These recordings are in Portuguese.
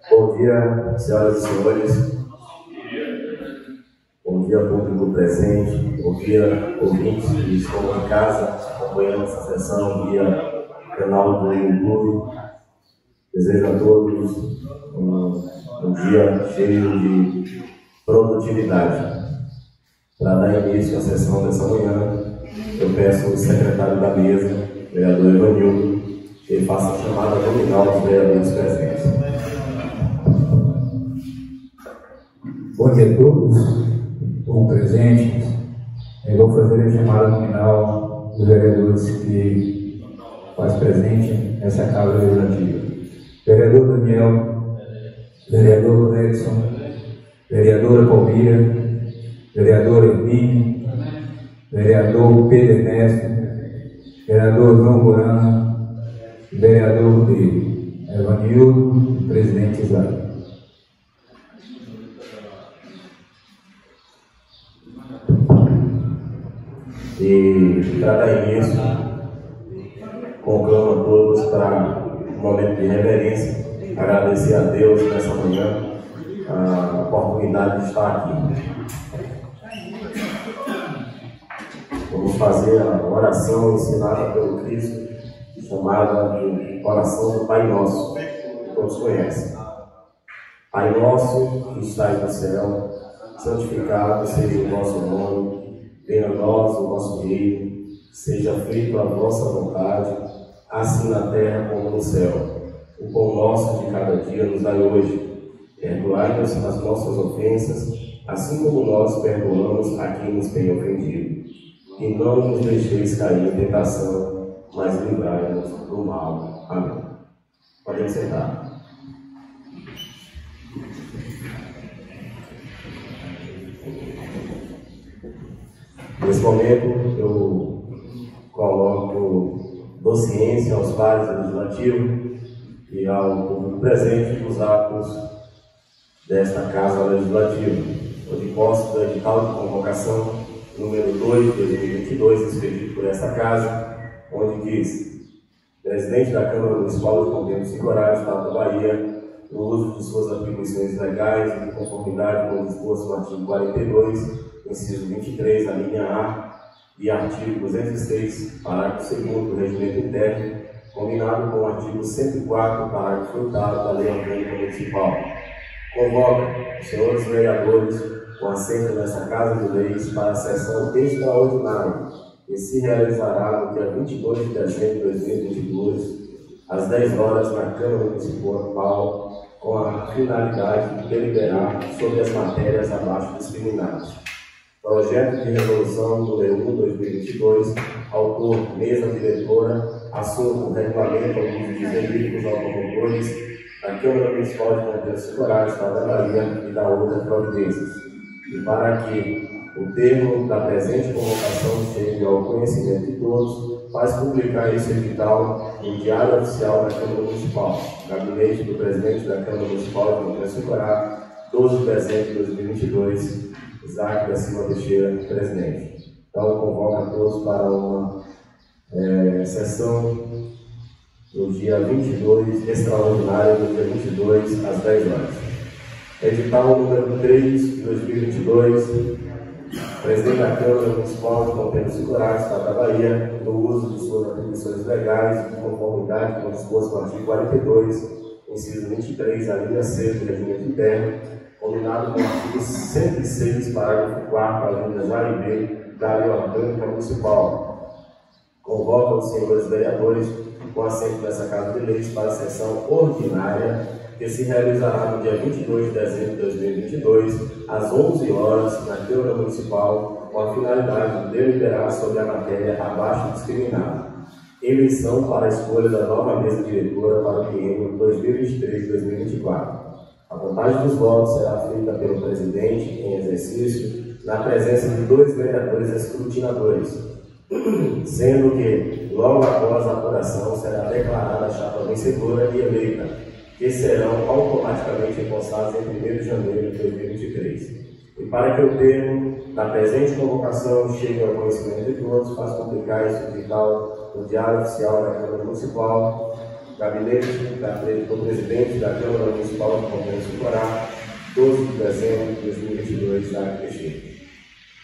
Bom dia, senhoras e senhores. Bom dia, público presente. Bom dia, ouvintes que estão em casa acompanhando essa sessão via canal do YouTube. Desejo a todos um dia cheio de produtividade. Para dar início à sessão dessa manhã, eu peço ao secretário da mesa, vereador Evanildo, que ele faça a chamada nominal dos vereadores presentes. Bom dia a todos, como presentes. Eu vou fazer a chamada nominal dos vereadores que faz presente nessa Casa Legislativa. Vereador Daniel, vereador Edson, vereadora Palmira, vereador Hermínio, vereador Pedro Ernesto, vereador João Morana, vereador Evanildo e presidente Isaac. E para dar início, conclamo a todos para um momento de reverência, agradecer a Deus nessa manhã a oportunidade de estar aqui. Vamos fazer a oração ensinada pelo Cristo, chamada de oração do Pai Nosso, que todos conhecem. Pai nosso que estais no céu, santificado seja o vosso nome. Venha a nós o vosso reino, seja feita a vossa vontade, assim na terra como no céu. O pão nosso de cada dia nos dai hoje. Perdoai-nos as nossas ofensas, assim como nós perdoamos a quem nos tem ofendido. E não nos deixeis cair em tentação, mas livrai-nos do mal. Amém. Podem sentar. Nesse momento, eu coloco ciência aos pares legislativos e ao público presente dos atos desta Casa Legislativa, onde posso dar de tal convocação número 2 de 2022, expedido por esta Casa, onde diz: Presidente da Câmara Municipal de Convênio de Coragem, Estado da Bahia, no uso de suas atribuições legais e de conformidade com o disposto no artigo 42, inciso 23, a linha A, e artigo 206, parágrafo 2º do Regimento Interno, combinado com o artigo 104, parágrafo 8º da Lei Orgânica Municipal. Convoca os senhores vereadores com assento nessa Casa de Leis para a sessão extraordinária, que se realizará no dia 22 de dezembro de 2022, às 10 horas, na Câmara Municipal, com a finalidade de deliberar sobre as matérias abaixo discriminadas. Projeto de resolução número 1/2022, autor, mesa diretora, assunto, regulamento ao uso de veículos automotores da Câmara Municipal de Convênio de Coragem, Estado da Bahia e da outra providências. E para que o termo da presente convocação chegue ao conhecimento de todos, faz publicar esse edital no Diário Oficial da Câmara Municipal. Gabinete do Presidente da Câmara Municipal de Convênio de Coragem, 12 de dezembro de 2022, Isaac da Silva Teixeira, presidente. Então, convoco a todos para uma sessão no dia 22, extraordinária, no dia 22, às 10 horas. Edital número 3 de 2022, Presidente da Câmara Municipal de Convênio de Coragem, Estado da Bahia, no uso de suas atribuições legais e de conformidade com o disposto no artigo 42, inciso 23, a linha C do Regimento Interno, combinado com o artigo 106, parágrafo 4º, a linha A e B da Lei Orgânica Municipal. Convoca os senhores vereadores com assento nessa Casa de Leis para a sessão ordinária, que se realizará no dia 22 de dezembro de 2022, às 11 horas, na Câmara Municipal, com a finalidade de deliberar sobre a matéria abaixo discriminada. Eleição para a escolha da nova mesa diretora para o biênio 2023-2024. A contagem dos votos será feita pelo presidente em exercício, na presença de 2 vereadores escrutinadores, sendo que, logo após a apuração, será declarada a chapa vencedora e eleita, que serão automaticamente empossados em 1º de janeiro de 2023. E para que o termo da presente convocação chegue ao conhecimento de todos, faz publicar esse edital no Diário Oficial da Câmara Municipal Gabinete do Presidente da Câmara Municipal de Contêineres do Corá, 12 de dezembro de 2022, da ACPG.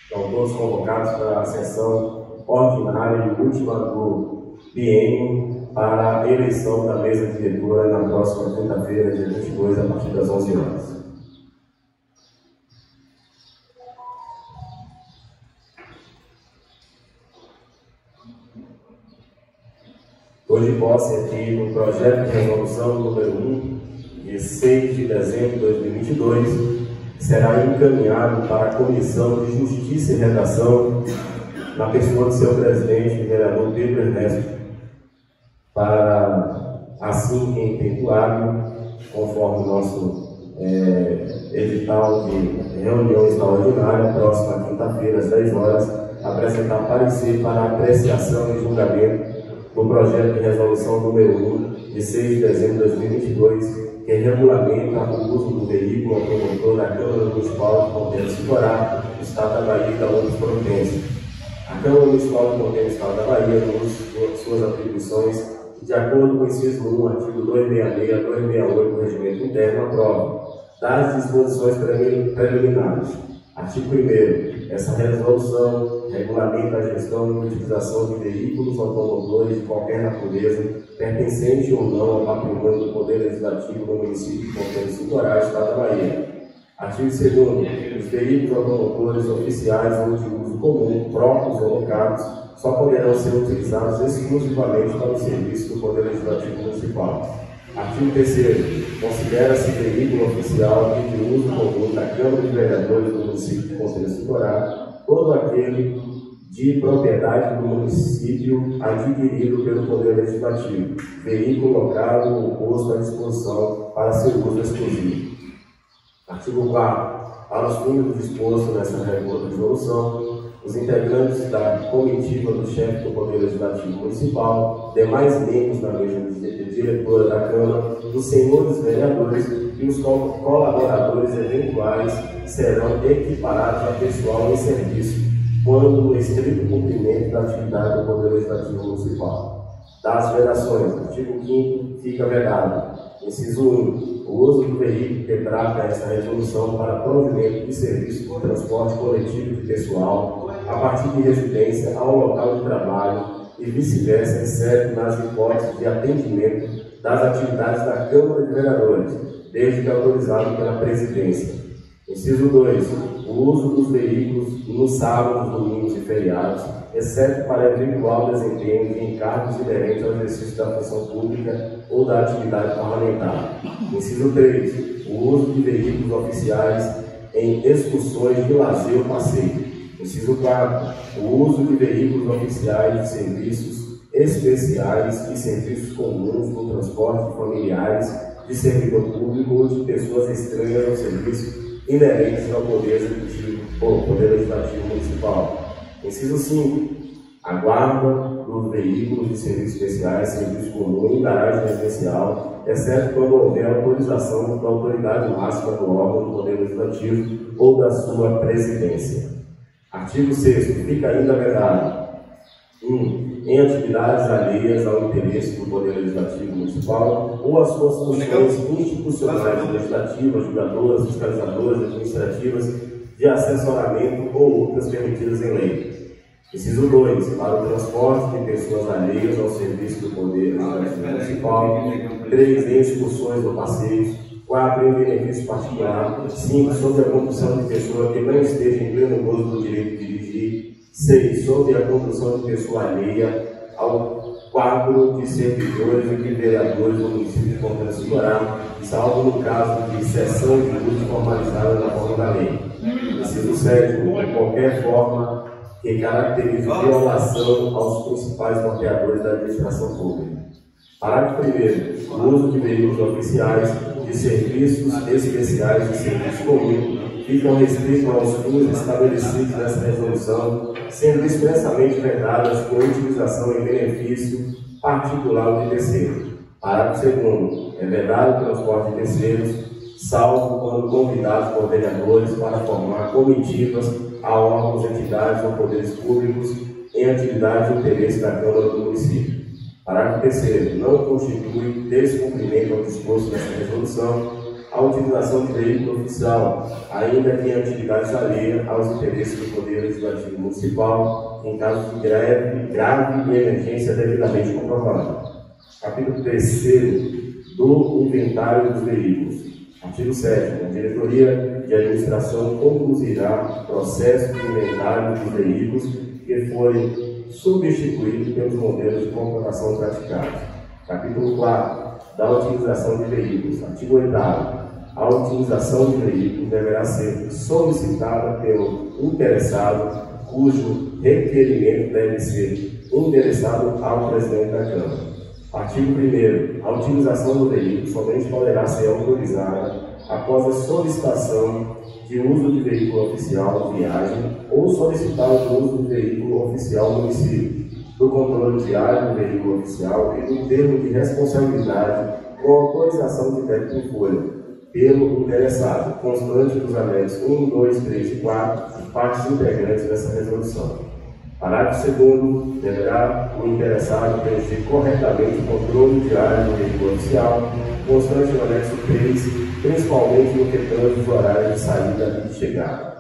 Estão todos convocados para a sessão ordinária e última do biênio para a eleição da mesa diretora na próxima quinta-feira, dia 22, a partir das 11 horas. Hoje posse aqui no projeto de resolução número 1, de 6 de dezembro de 2022, que será encaminhado para a Comissão de Justiça e Redação, na pessoa de seu presidente, o vereador Pedro Ernesto, para assim ententuado, conforme o nosso edital de reunião extraordinária, próxima quinta-feira, às 10 horas, apresentar parecer para apreciação e julgamento do projeto de resolução número 1, de 6 de dezembro de 2022, que regulamenta o uso do veículo automotor da Câmara Municipal de Contêineres do Corá, do Estado da Bahia e da outras providências. A Câmara Municipal de Contêineres do Estado da Bahia, nos suas atribuições, de acordo com o inciso 1, artigo 266 a 268 do Regimento Interno, aprova das disposições preliminares. Artigo 1º. Essa resolução regulamenta a gestão e utilização de veículos automotores de qualquer natureza, pertencente ou não ao patrimônio do Poder Legislativo do município de Contêineres do Corá, Estado da Bahia. Artigo 2º. Os veículos automotores oficiais ou de uso comum, próprios ou locados, só poderão ser utilizados exclusivamente para o serviço do Poder Legislativo Municipal. Artigo 3º. Considera-se veículo oficial e de uso comum da Câmara de Vereadores do município de Contêineres do Corá todo aquele de propriedade do município adquirido pelo Poder Legislativo, veículo locado ou posto à disposição para seu uso exclusivo. Artigo 4º. Para os fins do disposto nessa resolução, os integrantes da comitiva do chefe do Poder Legislativo Municipal, demais membros da mesa diretora da Câmara, dos senhores vereadores e os colaboradores eventuais serão equiparados a pessoal em serviço, quando no estrito cumprimento da atividade do Poder Legislativo Municipal. Das vedações, artigo 5º, fica vedado. Inciso 1. O uso do veículo que trata esta resolução para provimento de serviço de transporte coletivo de pessoal a partir de residência ao local de trabalho e vice-versa, exceto nas hipóteses de atendimento das atividades da Câmara de Vereadores, desde que autorizado pela Presidência. Inciso 2. O uso dos veículos nos sábados, domingos e feriados, exceto para eventual desempenho de encargos inerentes ao exercício da função pública ou da atividade parlamentar. Inciso 3. O uso de veículos oficiais em excursões de lazer ou passeio. Inciso 4. O uso de veículos oficiais de serviços especiais e serviços comuns no transporte de familiares, de servidor público ou de pessoas estranhas ao serviço inerentes ao Poder Executivo ou Poder Legislativo Municipal. Inciso 5. A guarda dos veículos de serviços especiais, serviço comum em garagem residencial, exceto quando houver autorização da autoridade máxima do órgão do Poder Legislativo ou da sua presidência. Artigo 6º. Fica ainda vedado: 1. Em atividades alheias ao interesse do Poder Legislativo Municipal ou às suas funções institucionais, legislativas, julgadoras, fiscalizadoras, administrativas, de assessoramento ou outras permitidas em lei. Inciso 2. Para o transporte de pessoas alheias ao serviço do Poder Legislativo Municipal. 3. Em excursões ou passeios. 4. Em benefício particular. 5. Sob a condução de pessoa que não esteja em pleno gozo do direito de dirigir. 6. Sob a condução de pessoa alheia ao quadro de servidores e de vereadores do município de Contêineres do Corá, salvo no caso de cessão de uso formalizada na forma da lei. Inciso 7. De qualquer forma que caracterize violação aos principais norteadores da administração pública. Parágrafo 1º. O uso de veículos oficiais, de serviços especiais e serviços comuns ficam restritos aos fins estabelecidos nessa resolução, sendo expressamente vedadas com utilização em benefício particular de terceiro. Parágrafo 2º. É vedado o transporte de terceiros, salvo quando convidados por vereadores para formar comitivas a órgãos, entidades ou poderes públicos em atividade de interesse da Câmara do município. Parágrafo 3º. Não constitui descumprimento ao disposto desta resolução a utilização de veículo oficial, ainda que em atividades alheias aos interesses do Poder Legislativo Municipal, em caso de grave e emergência devidamente comprovada. Capítulo 3º do Inventário dos Veículos. Artigo 7º. A Diretoria de Administração conduzirá processo de inventário dos veículos que forem substituídos pelos modelos de computação praticados. Capítulo 4º. Da utilização de veículos. Artigo 8º. A utilização de veículos deverá ser solicitada pelo interessado, cujo requerimento deve ser endereçado ao presidente da Câmara. Artigo 1º. A utilização do veículo somente poderá ser autorizada após a solicitação de uso de veículo oficial de viagem ou solicitado o uso de veículo oficial no município, do controle diário do veículo oficial e do termo de responsabilidade com autorização de débito em folha pelo interessado, constante dos anexos 1, 2, 3 e 4, partes integrantes dessa resolução. Parágrafo 2º. Deverá o interessado preencher corretamente o controle diário do veículo oficial, constante no anexo 3, principalmente no que tange os horários de saída e de chegada.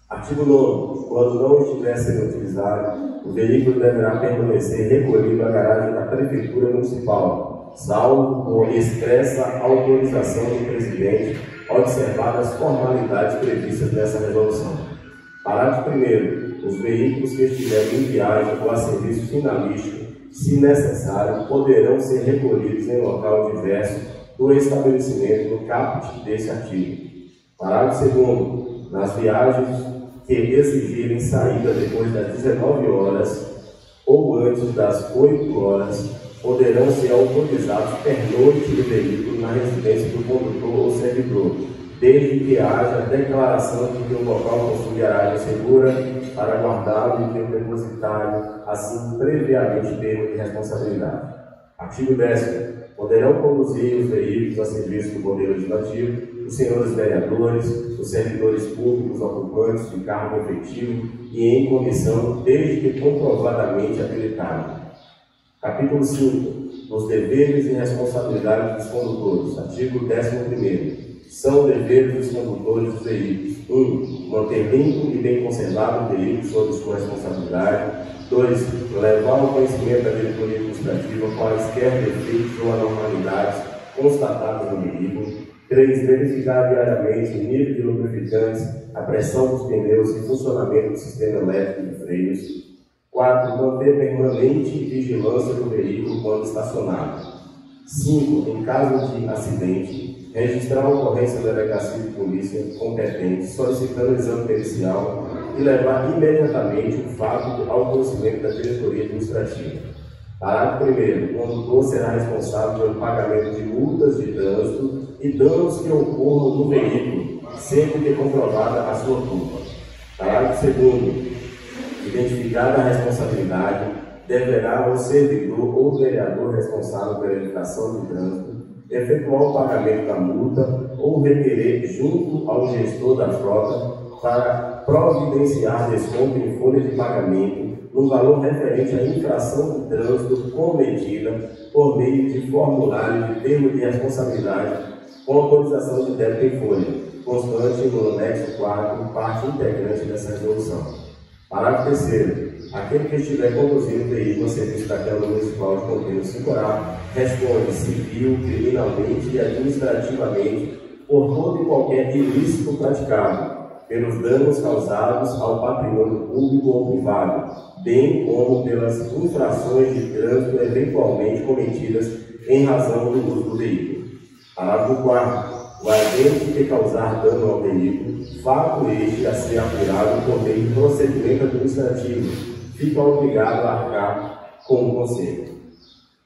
Artigo 9º. Quando não estiver sendo utilizado, o veículo deverá permanecer recolhido à garagem da Prefeitura Municipal, salvo com expressa autorização do presidente, observadas as formalidades previstas nessa resolução. Parágrafo 1º. Os veículos que estiverem em viagem ou a serviço finalístico, se necessário, poderão ser recolhidos em local diverso do estabelecimento no caput deste artigo. Parágrafo 2º. Nas viagens que exigirem saída depois das 19 horas ou antes das 8 horas, poderão ser autorizados pernoite do veículo na residência do condutor ou servidor, desde que haja declaração de que o local possui garagem segura para guardá-lo e que o depositário, assim, previamente termo de responsabilidade. Artigo 10º. Poderão conduzir os veículos a serviço do Poder Legislativo os senhores vereadores, os servidores públicos ocupantes de cargo efetivo e em comissão, desde que comprovadamente habilitado. Capítulo 5. Os deveres e responsabilidades dos condutores. Artigo 11º. São deveres dos condutores dos veículos: 1. Manter limpo e bem conservado o veículo sob sua responsabilidade. 2. Levar ao conhecimento da diretoria administrativa quaisquer defeitos ou anormalidades constatados no veículo. 3. Verificar diariamente o nível de lubrificantes, a pressão dos pneus e funcionamento do sistema elétrico de freios. 4. Manter permanente vigilância do veículo quando estacionado. 5. Em caso de acidente, registrar a ocorrência da delegacia de polícia competente, solicitando o exame pericial e levar imediatamente o fato ao conhecimento da diretoria administrativa. Parágrafo 1º. O condutor será responsável pelo pagamento de multas de trânsito e danos que ocorram no veículo, sempre que comprovada a sua culpa. Parágrafo 2º. Identificada a responsabilidade, deverá o servidor ou vereador responsável pela educação de trânsito efetuar o pagamento da multa ou requerer junto ao gestor da frota para providenciar desconto em folha de pagamento no valor referente à infração de trânsito cometida por meio de formulário de termo de responsabilidade com autorização de débito em folha, constante no anexo 4, parte integrante dessa resolução. Parágrafo 3º. Aquele que estiver conduzindo o veículo a serviço da Câmara Municipal de Conteúdo 5A responde civil, criminalmente e administrativamente por todo e qualquer ilícito praticado, pelos danos causados ao patrimônio público ou privado, bem como pelas infrações de trânsito eventualmente cometidas em razão do uso do veículo. Parágrafo 4º. O agente que causar dano ao veículo, fato este a ser apurado por meio de procedimento administrativo, fica obrigado a arcar com o conselho.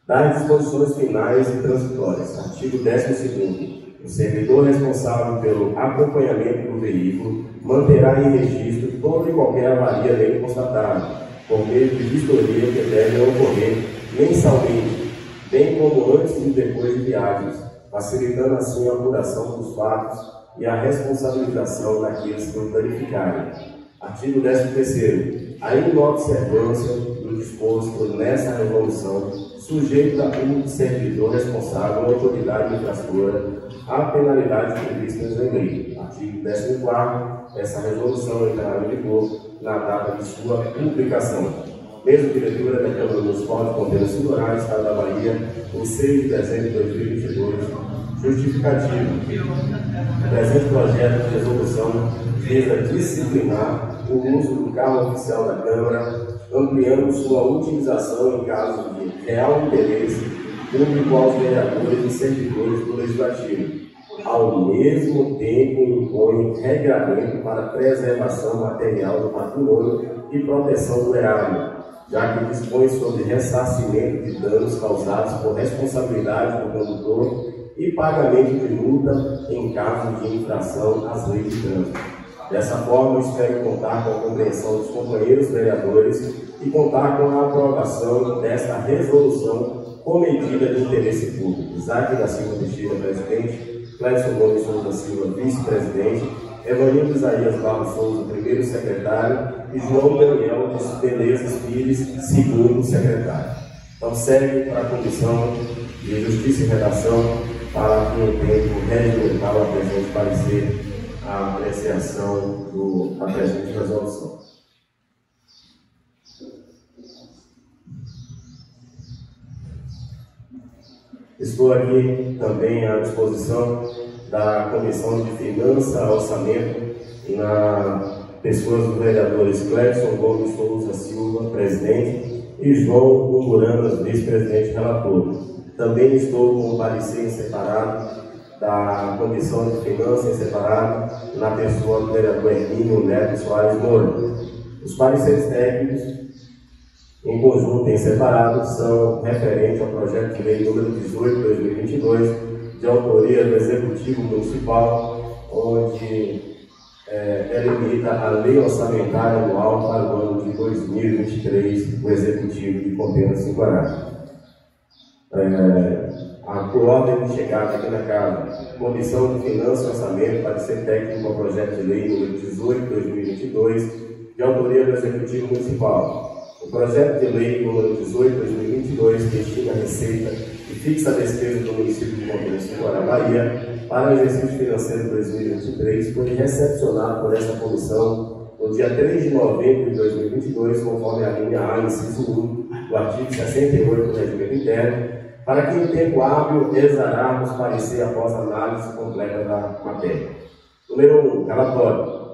Das disposições finais e transitórias. Artigo 12º. O servidor responsável pelo acompanhamento do veículo manterá em registro toda e qualquer avaria nele constatada, por meio de vistoria que deve ocorrer mensalmente, bem como antes e depois de viagens, facilitando assim a apuração dos fatos e a responsabilização daqueles que os verificarem. Artigo 13º. a inobservância do disposto nessa resolução sujeita o servidor responsável ou autoridade infratora à penalidade prevista em lei. Artigo 14º, essa resolução entrará em vigor na data de sua publicação. Mesmo que leitura da Câmara Municipal de Conteúdos Rurais, Estado da Bahia, em 6 de dezembro de 2022, justificativo. O presente projeto de resolução visa disciplinar o uso do carro oficial da Câmara, ampliando sua utilização em caso de real interesse público aos vereadores e servidores do Legislativo. Ao mesmo tempo, impõe regramento para preservação material do patrimônio e proteção do erário, já que dispõe sobre ressarcimento de danos causados por responsabilidade do condutor e pagamento de multa em caso de infração às leis de trânsito. Dessa forma, espero contar com a compreensão dos companheiros vereadores e contar com a aprovação desta resolução com medida de interesse público. Isaac da Silva Teixeira, presidente; Clécio Gomes Souza Silva, vice-presidente; Evanildo Isaías Barros Souza, primeiro secretário; e João Daniel de Menezes Pires, segundo secretário. Então, segue para a Comissão de Justiça e Redação para que o tempo regimental apresente parecer a apreciação da presente resolução. Estou aqui também à disposição da Comissão de Finanças, Orçamento, na pessoas dos vereadores Clécio Gomes Souza Silva, presidente, e João Umuranas, vice-presidente relator. Também estou com o parecer separado da Comissão de Finanças separado na pessoa do vereador Hermínio Neto Soares Moura. Os pareceres técnicos, em conjunto e em separado, são referentes ao projeto de lei número 18/2022, de autoria do Executivo Municipal, onde delimita a Lei Orçamentária Anual para o ano de 2023, o Executivo de Conteúdos Rurais. Por ordem de chegada aqui na Casa, Comissão de Finanças e Orçamento, parecer técnico ao projeto de lei número 18/2022, de autoria do Executivo Municipal. O projeto de lei número 18/2022 destina a receita e fixa a despesa do município de Conteúdos Rurais, Bahia, para o exercício financeiro de 2023, foi recepcionado por esta comissão no dia 3 de novembro de 2022, conforme a linha A, inciso 1, do artigo 68 do Regimento Interno, para que em tempo hábil exararmos parecer após análise completa da matéria. Número 1. Relatório.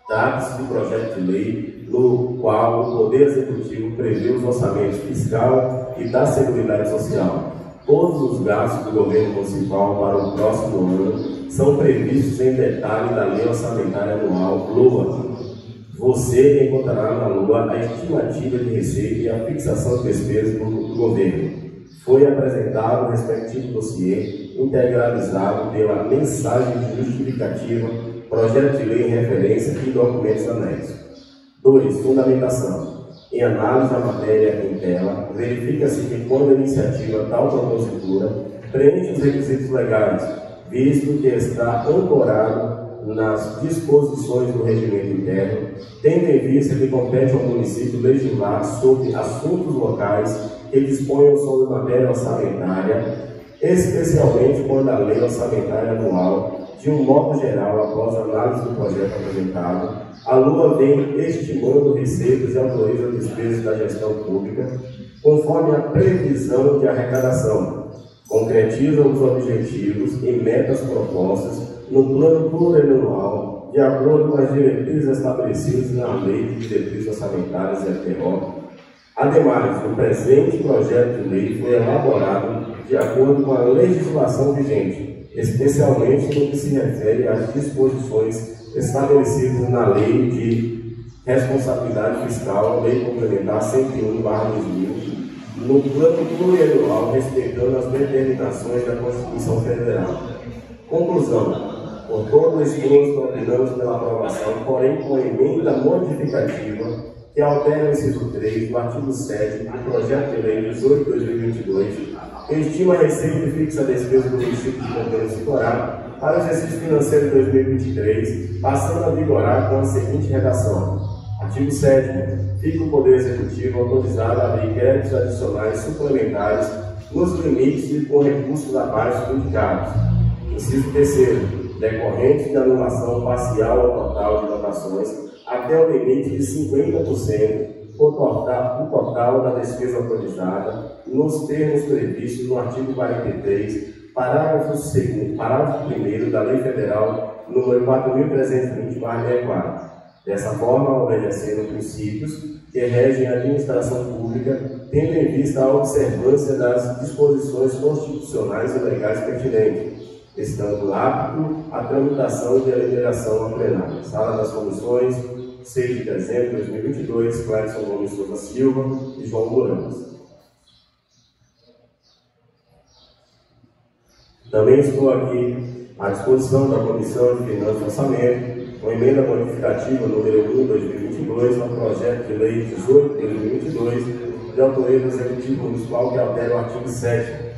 Trata-se de projeto de lei no qual o Poder Executivo prevê os orçamentos fiscal e da Seguridade Social. Todos os gastos do governo municipal para o próximo ano são previstos em detalhe da Lei Orçamentária Anual, LOA. Você encontrará na LOA a estimativa de receita e a fixação de despesas do governo. Foi apresentado o respectivo dossiê integralizado pela mensagem de justificativa, projeto de lei em referência e documentos anexos. 2. Fundamentação. Em análise da matéria em tela, verifica-se que quando a iniciativa tal propositura preenche os requisitos legais, visto que está ancorado nas disposições do regimento interno, tendo em vista que compete ao município legislar sobre assuntos locais que disponham sobre matéria orçamentária, especialmente quando a lei orçamentária anual, de um modo geral, após a análise do projeto apresentado, a LOA vem estimando receitas e autoriza despesas da gestão pública, conforme a previsão de arrecadação, concretiza os objetivos e metas propostas no plano plurianual, de acordo com as diretrizes estabelecidas na Lei de Diretrizes Orçamentárias (LDO). Ademais, o presente projeto de lei foi elaborado de acordo com a legislação vigente, especialmente no que se refere às disposições estabelecidas na Lei de Responsabilidade Fiscal, Lei Complementar 101/2000, no plano plurianual, respeitando as determinações da Constituição Federal. Conclusão. Por todo o esforço, opinamos pela aprovação, porém com emenda modificativa que altera o inciso 3 do artigo 7 do projeto de lei 18/2022, que estima a receita e fixa a despesa do município de Conteúdos Rurais para o exercício financeiro de 2023, passando a vigorar com a seguinte redação. Artigo 7º. Fica o Poder Executivo autorizado a abrir créditos adicionais suplementares nos limites e com recursos abaixo indicados. Inciso 3º. Decorrente de anulação parcial ou total de dotações até o limite de 50% do total da despesa autorizada, nos termos previstos no artigo 43, parágrafo 1º da Lei Federal nº 4.320/64. Dessa forma, obedecendo princípios que regem a administração pública, tendo em vista a observância das disposições constitucionais e legais pertinentes, estando apto à tramitação e deliberação à plenária. Sala das Comissões, 6 de dezembro de 2022, Clédson Gomes Souza Silva e João Moraes. Também estou aqui à disposição da Comissão de Finanças e Orçamento, com emenda modificativa número 1/2022, ao projeto de lei 18/2022, de autoria do Executivo Municipal, que altera o artigo 7º.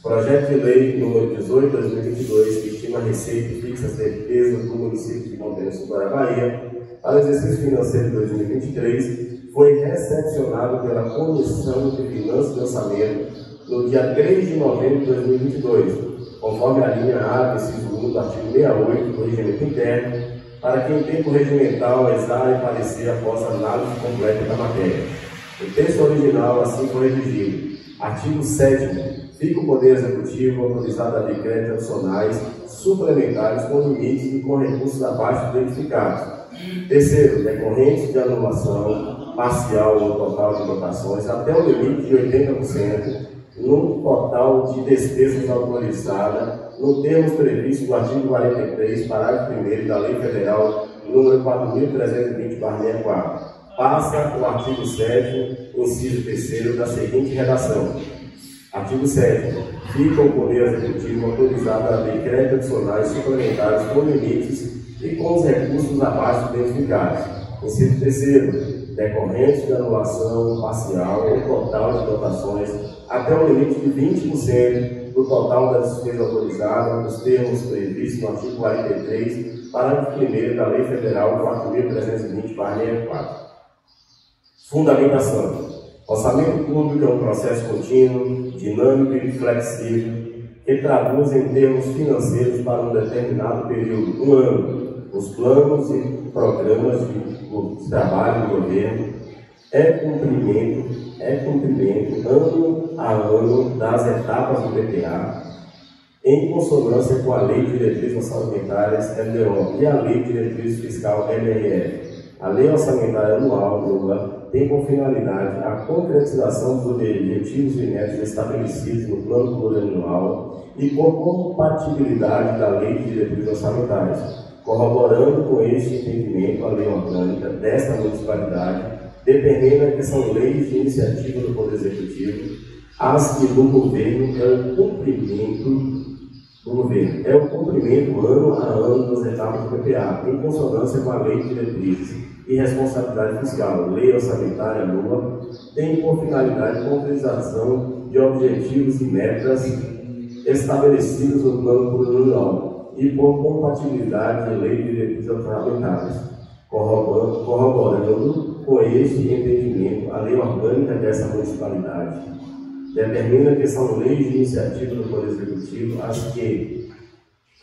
Projeto de lei número 18/2022, que estima a receita e fixa as despesas do município de Monteiro da Bahia para o exercício financeiro de 2023, foi recepcionado pela Comissão de Finanças e Orçamento no dia 3 de novembro de 2022, conforme a linha A, inciso 1 do artigo 68 do Regimento Interno, para que em tempo regimental exale parecer após a análise completa da matéria. O texto original assim foi redigido. Artigo 7º. Fica o Poder Executivo autorizado a abrir créditos adicionais suplementares com limites e com recursos abaixo identificados. Terceiro, decorrente de anulação parcial ou total de dotações até o limite de 80% no total de despesas autorizadas, no termos previstos no artigo 43, parágrafo 1º da Lei Federal nº 4.320/64. Passa o artigo 7º, inciso 3º, da seguinte redação. Artigo 7º. Fica o Poder Executivo autorizado a abrir créditos adicionais suplementares com limites e com os recursos abaixo identificados. Inciso 3º. Decorrente de anulação parcial ou total de dotações até o limite de 20% do total da despesa autorizada, nos termos previstos no artigo 43, parágrafo 1º da Lei Federal 4.320/64. Fundamentação. Orçamento público é um processo contínuo, dinâmico e flexível, que traduz em termos financeiros para um determinado período, um ano, os planos e programas de trabalho do governo, é cumprimento ano a ano das etapas do PPA, em consonância com a Lei de Diretrizes Orçamentárias (LDO) e a Lei de Diretriz Fiscal (LRF). A Lei Orçamentária Anual tem por finalidade a concretização dos objetivos e metas estabelecidos no Plano Plurianual e por compatibilidade da Lei de Diretrizes Orçamentárias, corroborando com este entendimento a lei orgânica desta municipalidade, dependendo que são leis de iniciativa do Poder Executivo, as que do governo é o cumprimento ano a ano das etapas do PPA, em consonância com a Lei de Diretrizes e Responsabilidade Fiscal. Lei Orçamentária Anual tem por finalidade a concretização de objetivos e metas estabelecidos no Plano Plurianual e por compatibilidade de Lei de Diretrizes Orçamentárias, corroborando com este entendimento a lei orgânica dessa municipalidade. Determina que são leis de iniciativa do Poder Executivo as que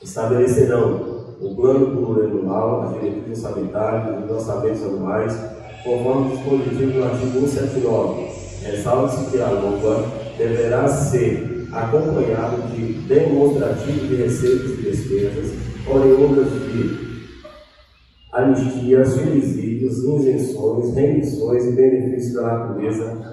estabelecerão o plano plurianual, as diretrizes orçamentárias e os orçamentos anuais, conforme dispositivo do artigo 179. Ressalva-se que a LOA deverá ser acompanhado de demonstrativo de receitas e despesas, oriundas de anistias, subsídios, isenções, remissões e benefícios da natureza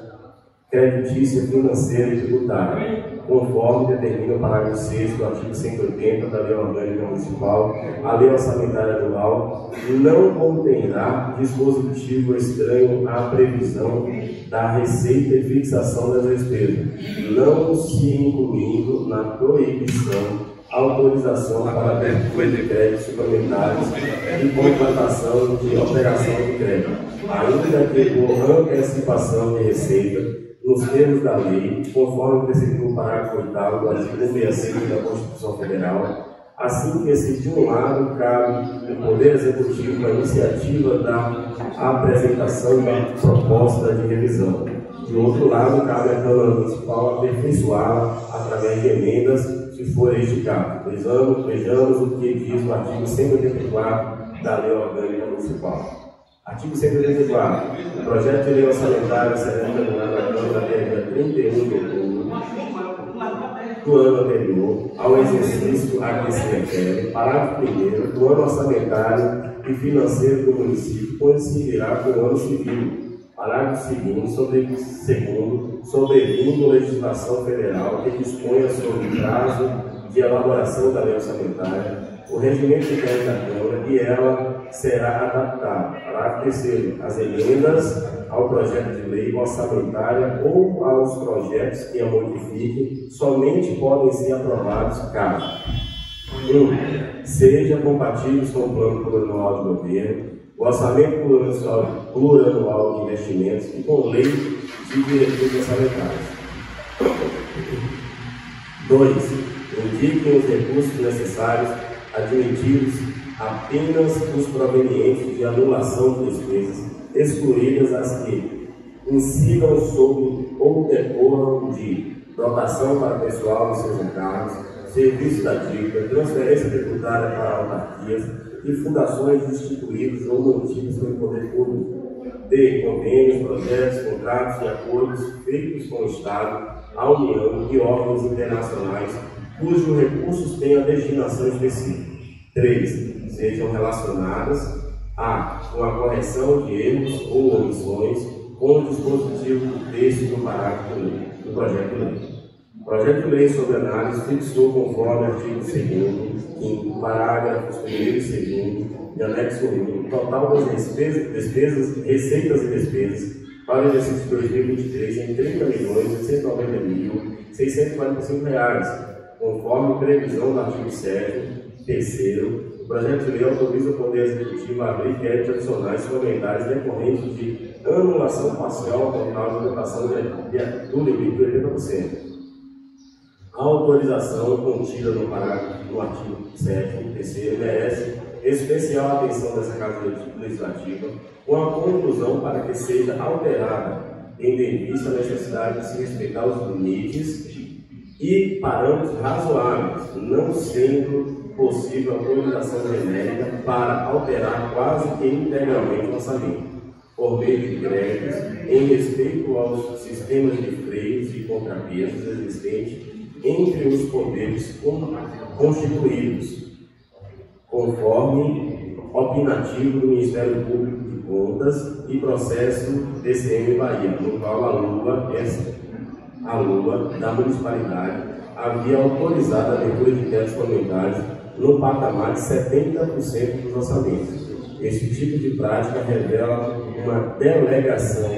creditícia, financeira e tributária, conforme determina o parágrafo 6º do artigo 180 da Lei Orgânica Municipal. A Lei Orçamentária Anual não conterá dispositivo estranho à previsão da receita e fixação das despesas, não se incluindo na proibição autorização para abertura de créditos suplementares e contratação de operação de crédito, ainda que por antecipação de receita, nos termos da lei, conforme prescrito no parágrafo 8º do artigo 165 da Constituição Federal, assim que se de um lado cabe o Poder Executivo a iniciativa da apresentação da proposta de revisão. De outro lado, cabe à Câmara Municipal aperfeiçoá-la através de emendas, se for este caso. Vejamos o que diz o artigo 184 da Lei Orgânica Municipal. Artigo 184. O projeto de lei orçamentária será encaminhado à Câmara até dia 31 de outubro do ano anterior ao exercício a que se refere, parágrafo 1º do ano orçamentário e financeiro do município, coincidirá com o ano civil. Parágrafo 2º, sobrevindo legislação federal que disponha sobre o prazo de elaboração da lei orçamentária, o regimento interno da Câmara e ela será adaptada. Parágrafo 3º, as emendas ao projeto de lei orçamentária ou aos projetos que a modifiquem somente podem ser aprovados caso 1. Sejam compatíveis com o plano plurianual de governo, o orçamento plurianual de investimentos e com lei de diretrizes orçamentárias. 2. Indiquem os recursos necessários, admitidos apenas os provenientes de anulação de despesas, excluídas as que incidam sobre ou decorram de dotação para pessoal dos seus encargos, serviço da dívida, transferência tributária para autarquias e fundações instituídas ou mantidas pelo poder público, de convênios, projetos, contratos e acordos feitos com o Estado, a União e órgãos internacionais cujos recursos tenham destinação específica. 3. Sejam relacionadas com a correção de erros ou omissões com o dispositivo do texto do parágrafo do projeto de lei. O projeto de lei sobre análise fixou, conforme artigo 2º, 5º, parágrafos 1º e 2º, de anexo 1, o total das receitas e despesas para o exercício de 2023 em R$30.890.645, conforme previsão do artigo 7º, 3º, o projeto de lei autoriza o Poder Executivo a abrir créditos adicionais suplementares decorrentes de anulação parcial total de dotação do limite de 80%. A autorização contida no parágrafo do artigo 7º, 3º, merece especial atenção dessa Casa Legislativa, com a conclusão para que seja alterada, tendo em vista a necessidade de se respeitar os limites e parâmetros razoáveis, não sendo possível autorização genérica para alterar quase que integralmente o orçamento, por meio de créditos, em respeito aos sistemas de freios e contrapesos existentes entre os poderes constituídos, conforme opinativo do Ministério Público de Contas e processo DCM Bahia, no qual a LUA da municipalidade havia autorizado a abertura de créditos suplementares no patamar de 70% dos orçamentos. Esse tipo de prática revela uma delegação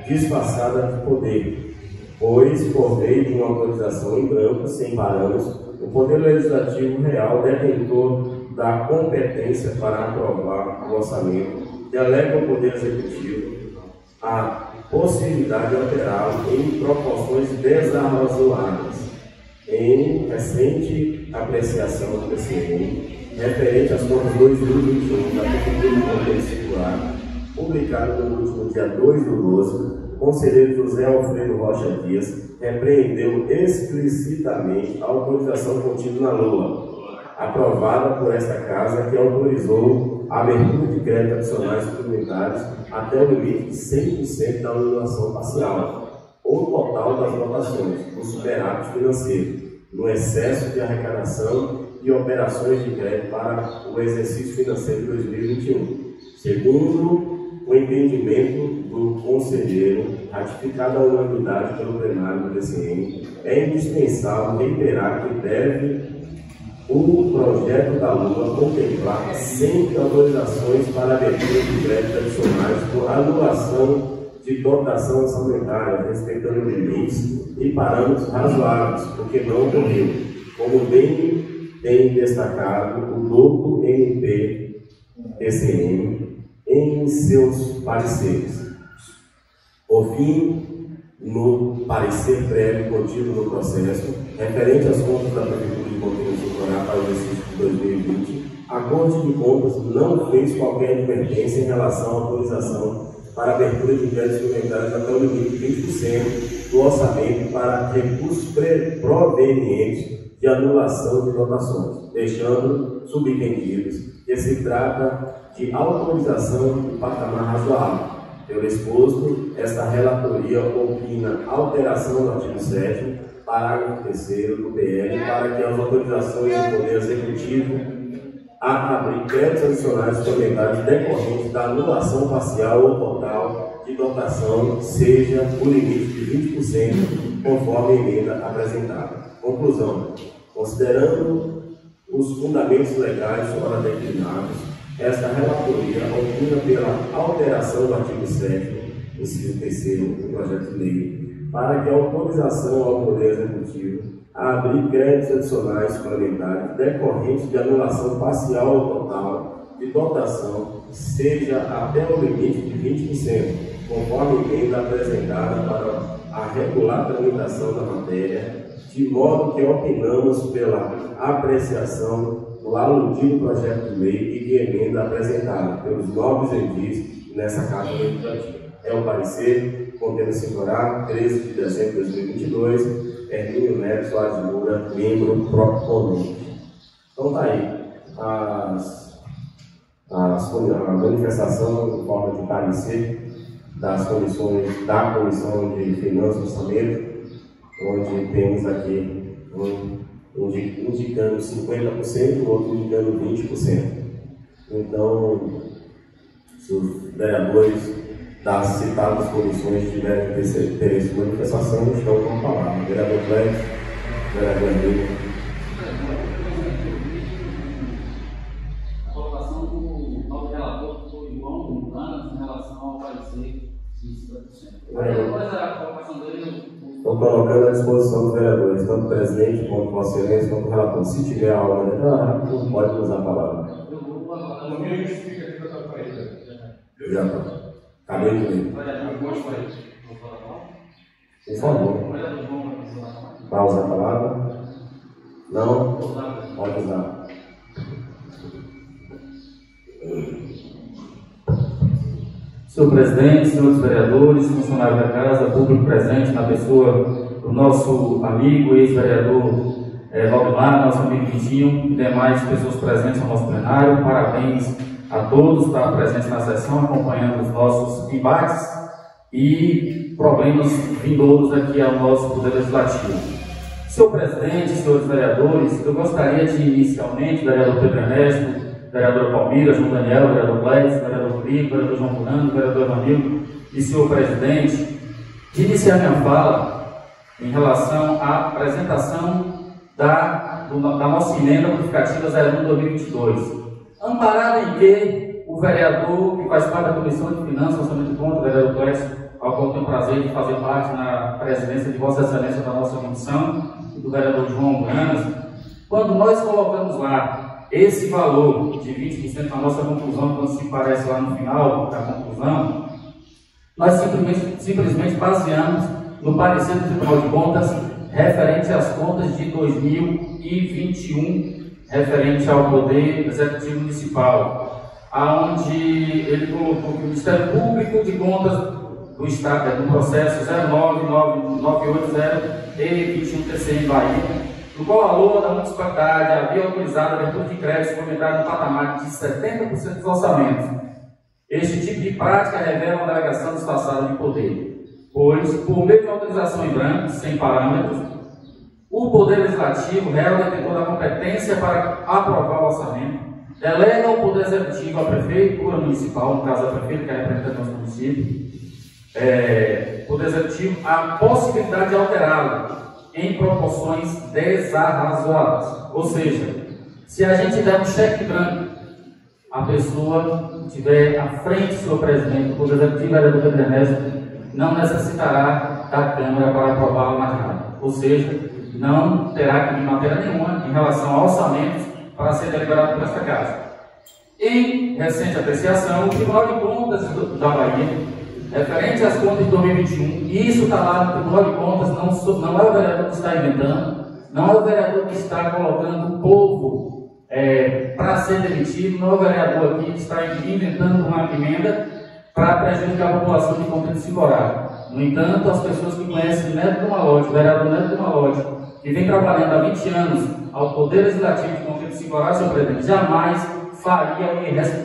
disfarçada de poder, pois, por meio de uma autorização em branco, sem parâmetros, o Poder Legislativo real, detentor da competência para aprovar o orçamento, delega ao Poder Executivo a possibilidade de alterá-lo em proporções desarrazoadas. Em recente apreciação do PCM, referente às contas 2021 da Prefeitura de Conselheiro Circular, publicado no último dia 2 do 12, o conselheiro José Alfredo Rocha Dias repreendeu explicitamente a autorização contida na LUA, aprovada por esta Casa, que autorizou a abertura de créditos adicionais suplementares até o limite de 100% da anulação parcial ou total das dotações, do superávit financeiro, no excesso de arrecadação e operações de crédito para o exercício financeiro de 2021. Segundo o entendimento do conselheiro, ratificado à unanimidade pelo plenário do DCM, é indispensável reiterar que deve o projeto da LUA contemplar sempre autorizações para abertura de créditos adicionais por anulação de dotação orçamentária, respeitando limites e parâmetros razoáveis, porque não ocorreu, como bem tem destacado o duplo MP-TCM em seus pareceres. Por fim, no parecer prévio contido no processo, referente às contas da Prefeitura de Monteiro de Socorro para o exercício de 2020, a Corte de Contas não fez qualquer advertência em relação à autorização para a abertura de créditos suplementares até o limite de 20% do orçamento para recursos provenientes de anulação de dotações, deixando subentendidos que se trata de autorização de patamar razoável. Pelo exposto, esta relatoria opina alteração do artigo 7º, parágrafo 3º do PL, para que as autorizações do Poder Executivo a abrir créditos adicionais suplementares decorrentes da anulação parcial ou total de dotação seja o limite de 20%, conforme a emenda apresentada. Conclusão. Considerando os fundamentos legais fora declinados, esta relatoria opina pela alteração do artigo 7º, inciso 3º do projeto de lei, para que a autorização ao Poder Executivo a abrir créditos adicionais suplementares decorrentes de anulação parcial ou total de dotação seja até o limite de 20%, conforme a emenda apresentada para a regular tramitação da matéria, de modo que opinamos pela apreciação do aludido projeto de lei e de emenda apresentada pelos novos edis nessa Casa Legislativa. É o parecer, contendo-se em 13 de dezembro de 2022, Hermínio Neto Soares Moura, membro proponente. Então está aí a manifestação em forma de parecer das comissões, da Comissão de Finanças e Orçamento, onde temos aqui um indicando 50%, o outro indicando 20%. Então, se os vereadores das citadas comissões tiverem interesse em manifestação, estão com a palavra. Vereador Cléber, vereador Emílio. A colocação do novo relator foi João Montanas em relação ao parecer de 50%. Depois a colocação dele. Estou colocando à disposição dos vereadores, tanto o presidente quanto o Vossa Excelência, quanto o relator. Se tiver algo melhor, pode usar a palavra. Eu queria explicar aqui para a parede. Já está. Acabei de ler. Por favor. Vai usar a palavra? Não? Pode usar. Senhor presidente, senhores vereadores, funcionários da casa, público presente na pessoa do nosso amigo ex-vereador Valdemar, nosso amigo Vitinho e demais pessoas presentes no nosso plenário, parabéns a todos que estão presentes na sessão, acompanhando os nossos embates e problemas vindouros aqui ao nosso Poder Legislativo. Senhor presidente, senhores vereadores, eu gostaria de inicialmente, vereador Pedro Ernesto, vereador Palmira, João Daniel, vereador Cléis, vereador Felipe, vereador João Fernando, vereador Evanildo e senhor presidente, de iniciar minha fala em relação à apresentação da nossa emenda modificativa 01/2022. Amparado em que o vereador que faz parte da Comissão de Finanças, Orçamento de Contas, o vereador Clécio, ao qual tenho o prazer de fazer parte na presidência de Vossa Excelência da nossa comissão, e do vereador João Buenas, quando nós colocamos lá esse valor de 20% na nossa conclusão, quando se parece lá no final da conclusão, nós simplesmente baseamos no parecer do Tribunal de Contas referente às contas de 2021, referente ao Poder Executivo Municipal, aonde ele colocou que o Ministério Público de Contas do Estado, do processo 09980E21 TCM Bahia, no qual a LOA da municipalidade havia autorizado a abertura de crédito suplementar no patamar de 70% dos orçamentos. Este tipo de prática revela uma delegação disfarçada de poder, pois, por meio de autorização em branco, sem parâmetros, o Poder Legislativo, real detentor da competência para aprovar o orçamento, delega ao Poder Executivo, à Prefeitura Municipal, no caso a Prefeita, que é a representante do nosso município, Poder Executivo, a possibilidade de alterá-lo em proporções desarrazoadas. Ou seja, se a gente der um cheque branco, a pessoa estiver à frente do seu presidente, do Poder Executivo, vereador Pedro Ernesto, não necessitará da Câmara para aprová-lo mais nada. Ou seja, não terá que vir matéria nenhuma em relação a orçamentos para ser deliberado por esta Casa. Em recente apreciação, o Tribunal de Contas da Bahia referente às contas de 2021, e isso está lá no Tribunal de Contas, não é o vereador que está inventando, não é o vereador que está colocando o povo para ser demitido, não é o vereador aqui que está inventando uma emenda para prejudicar a população de Contente de Singorá. No entanto, as pessoas que conhecem Neto Dumalotti, o vereador Neto Dumalotti, que vem trabalhando há 20 anos ao Poder Legislativo de Contente de Singorá, senhor presidente, jamais faria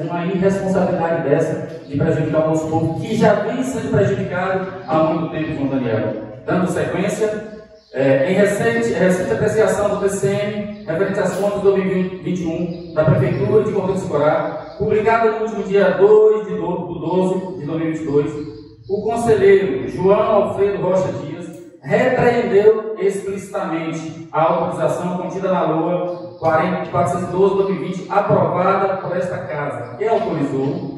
uma irresponsabilidade dessa de prejudicar o nosso povo, que já vem sendo prejudicado há muito tempo, João Daniel. Dando sequência, em recente apreciação do TCM, referente às contas de 2021 da Prefeitura de Contente de Singorá, publicada no último dia 2 de 12 de 2022, o conselheiro João Alfredo Rocha Dias repreendeu explicitamente a autorização contida na LOA 412/2020, aprovada por esta Casa, que autorizou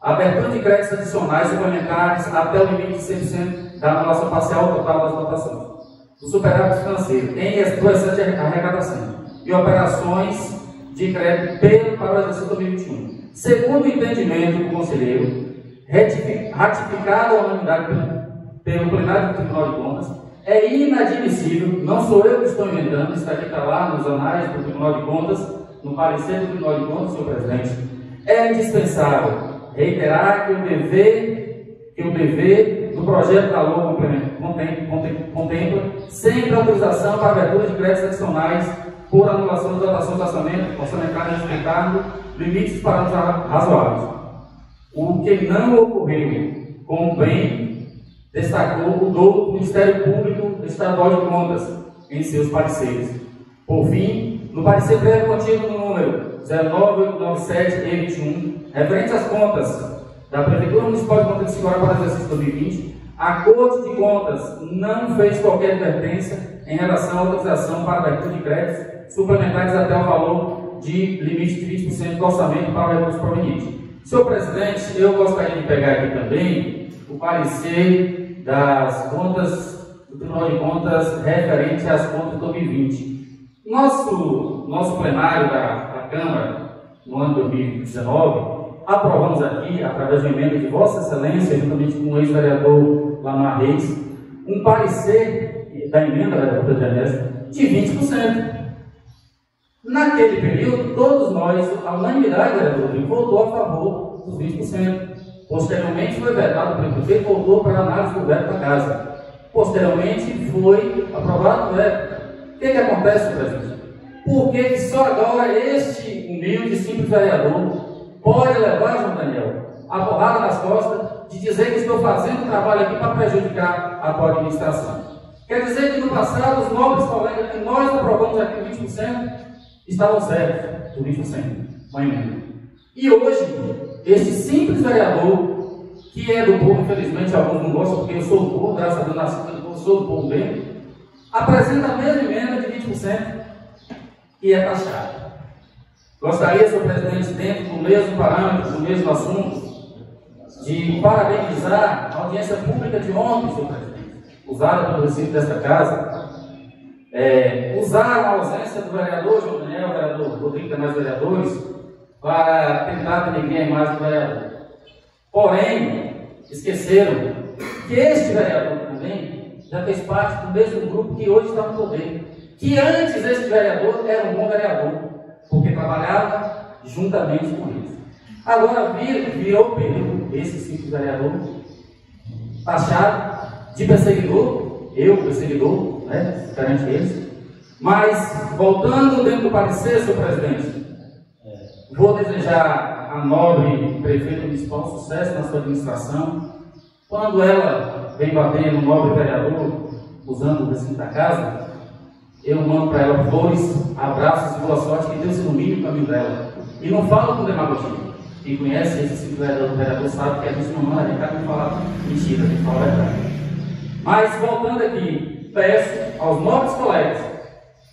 a abertura de créditos adicionais suplementares até o limite de 100% da anulação parcial total das votações, do superávit financeiro, em excesso de arrecadação e operações de crédito para o exercício 2021. Segundo o entendimento do conselheiro, ratificado a unanimidade pelo plenário do Tribunal de Contas, é inadmissível, não sou eu que estou inventando, isso aqui está lá nos anais do Tribunal de Contas, no parecer do Tribunal de Contas, senhor presidente, é indispensável reiterar que o dever do projeto da LOA contempla sempre autorização para abertura de créditos adicionais por anulação das dotações orçamentárias respeitando limites de parâmetros razoáveis. O que não ocorreu, como bem destacou o do Ministério Público Estadual de Contas em seus pareceres. Por fim, no parecer prévio contido no número 0997-E21, referente às contas da Prefeitura Municipal de Contente de Singorá para o exercício 2020, a Corte de Contas não fez qualquer advertência em relação à autorização para a abertura de créditos suplementares até o valor de limite de 20% do orçamento para o recurso proveniente. Senhor presidente, eu gostaria de pegar aqui também o parecer das contas do Tribunal de Contas referente às contas de 2020. Nosso plenário da Câmara, no ano de 2019, aprovamos aqui, através de uma emenda de Vossa Excelência, juntamente com o ex-vereador Lamar Reis, um parecer da emenda, vereador de 20%. Naquele período, todos nós, a unanimidade, vereador, votou a favor dos 20%. Posteriormente, foi vetado pelo prefeito e voltou para a análise do veto da Casa. Posteriormente, foi aprovado o veto. O que acontece, presidente? Por que só agora este humilde e simples vereador pode levar, João Daniel, a porrada nas costas de dizer que estou fazendo trabalho aqui para prejudicar a tua administração? Quer dizer que no passado, os nobres colegas que nós aprovamos aqui 20%, estavam certos do 20%, uma emenda. E hoje, este simples vereador, que é do povo, infelizmente alguns não gostam, porque eu sou do povo, graças a Deus nasci do povo, sou do povo mesmo, apresenta a mesma emenda de 20% e é taxado. Gostaria, senhor presidente, dentro do mesmo parâmetro, do mesmo assunto, de parabenizar a audiência pública de ontem, senhor presidente, usada pelo recinto desta casa, usaram a ausência do vereador João Daniel, o vereador Rodrigo e demais vereadores, para tentar denegrir a imagem do vereador. Porém, esqueceram que este vereador também já fez parte do mesmo grupo que hoje está no poder. Que antes este vereador era um bom vereador, porque trabalhava juntamente com eles. Agora virou período esse simples vereador, taxado de perseguidor, perseguidor, né, diferente deles. Mas, voltando dentro do parecer, senhor presidente, vou desejar à nobre prefeita municipal sucesso na sua administração. Quando ela vem bater no nobre vereador, usando o recinto da casa, eu mando para ela flores, abraços e boa sorte, que Deus ilumine o caminho dela. E não falo com demagogia. Quem conhece esse simples vereador sabe que a gente não manda recado e falar mentira, a gente fala a verdade. Mas, voltando aqui, peço aos nobres colegas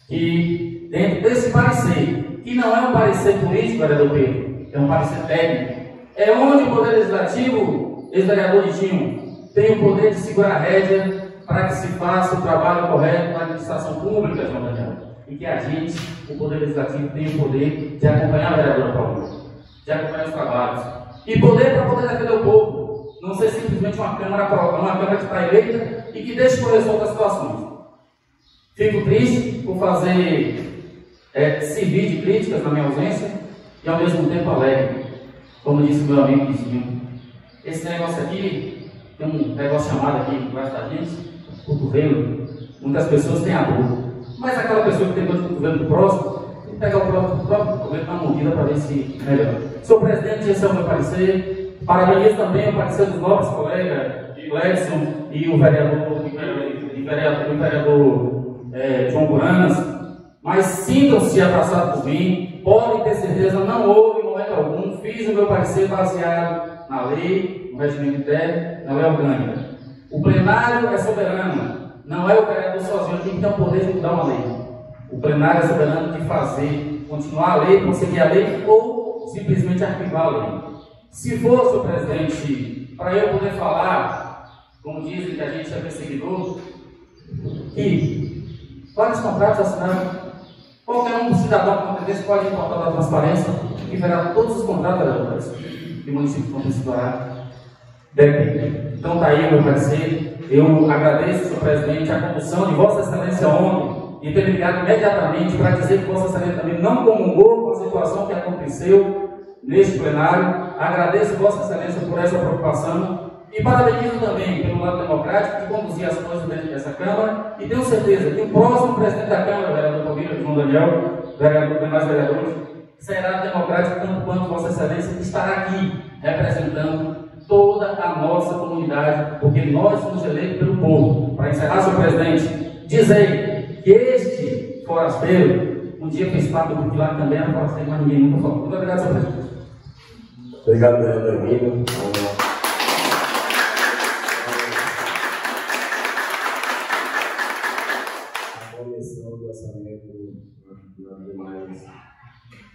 que, dentro desse parecer, que não é um parecer político, vereador Pedro, é um parecer técnico, é onde o Poder Legislativo, ex-vereador Ditinho, tem o poder de segurar a rédea para que se faça o trabalho correto na administração pública, João Daniel, e que a gente, o Poder Legislativo, tem o poder de acompanhar a vereadora Paula, de acompanhar os trabalhos. E poder para poder defender o povo. Não ser simplesmente uma Câmara que está eleita e que deixe correr outras situações. Fico triste por servir de críticas na minha ausência e ao mesmo tempo alegre. Como disse meu amigo Vizinho, esse negócio aqui, tem um negócio chamado aqui embaixo da gente, cotovelo. Muitas pessoas têm a dor, mas aquela pessoa que tem dor de cotovelo do próximo, tem que pegar o próprio cotovelo na mordida para ver se melhora. Senhor presidente, esse é o meu parecer. Parabenizo também o parecer dos nobres colegas, Gledson e o vereador João Buranas, mas sintam-se abraçados por mim, podem ter certeza, não houve momento algum, fiz o meu parecer baseado na lei, no regimento interno, na lei orgânica. O plenário é soberano, não é o vereador sozinho que tem o poder de mudar uma lei. O plenário é soberano de fazer, continuar a lei, conseguir a lei ou simplesmente arquivar a lei. Se for, senhor presidente, para eu poder falar, como dizem que a gente é perseguidor, que vários contratos assinados, qualquer um cidadão com interesse pode importar da transparência e verá todos os contratos vereadores que o município pode explorar. Então está aí o meu parecer. Eu agradeço, senhor presidente, a condução de Vossa Excelência ontem e ter ligado imediatamente para dizer que Vossa Excelência também não comungou com a situação que aconteceu neste plenário. Agradeço Vossa Excelência por essa preocupação e parabenizo também pelo lado democrático de conduzir as coisas dentro dessa Câmara e tenho certeza que o próximo presidente da Câmara, vereador Palmeiras, João Daniel, vereador demais vereadores, será democrático tanto quanto Vossa Excelência, que estará aqui representando toda a nossa comunidade, porque nós somos eleitos pelo povo. Para encerrar, senhor presidente, dizer que este forasteiro um dia fez parte do grupo lá que também era forasteiro, mas ninguém nunca falou. Muito obrigado, senhor presidente. Obrigado, vereador Emílio. A comissão de orçamento nas demais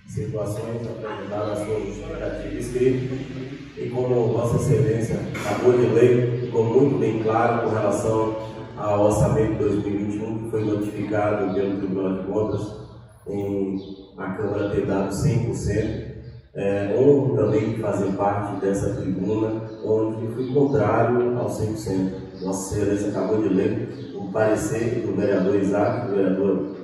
situações apresentadas a sua justificativa escrita e como Vossa Excelência acabou de ler, ficou muito bem claro com relação ao orçamento de 2021 que foi notificado pelo Tribunal de Contas em a Câmara ter dado 100%. Honro também fazer parte dessa tribuna onde fui contrário ao 100%. Vossa Excelência acabou de ler o parecer do vereador Isaac, do vereador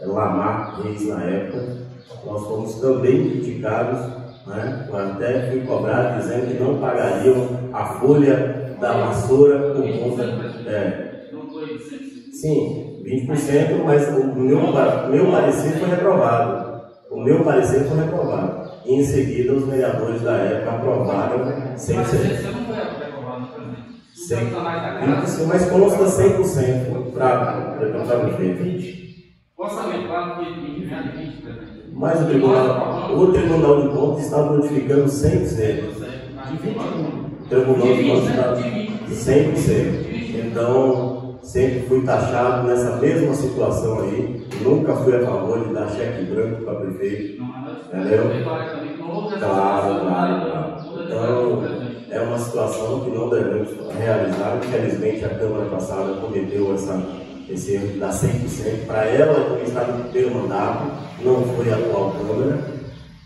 Lamar Reis na época. Nós fomos também criticados, né? Até fui cobrado dizendo que não pagariam a folha da vassoura por conta. Sim, 20%, mas o meu parecer foi reprovado. O meu parecer foi reprovado. E em seguida os vereadores da época aprovaram 100%. Você não foi reprovado, presidente? Mas consta 100% para o prefeito. Orçamento lá no dia 20, presidente. Mas o Tribunal de Contas está notificando 100%. O Tribunal de Contas está 100%. Então, sempre fui taxado nessa mesma situação aí. Nunca fui a favor de dar cheque branco para prefeito. Entendeu? Claro. Então, é uma situação que não devemos realizar. Infelizmente, a Câmara passada cometeu esse erro de dar 100%. Para ela, que está no primeiro mandato, não foi a atual Câmara.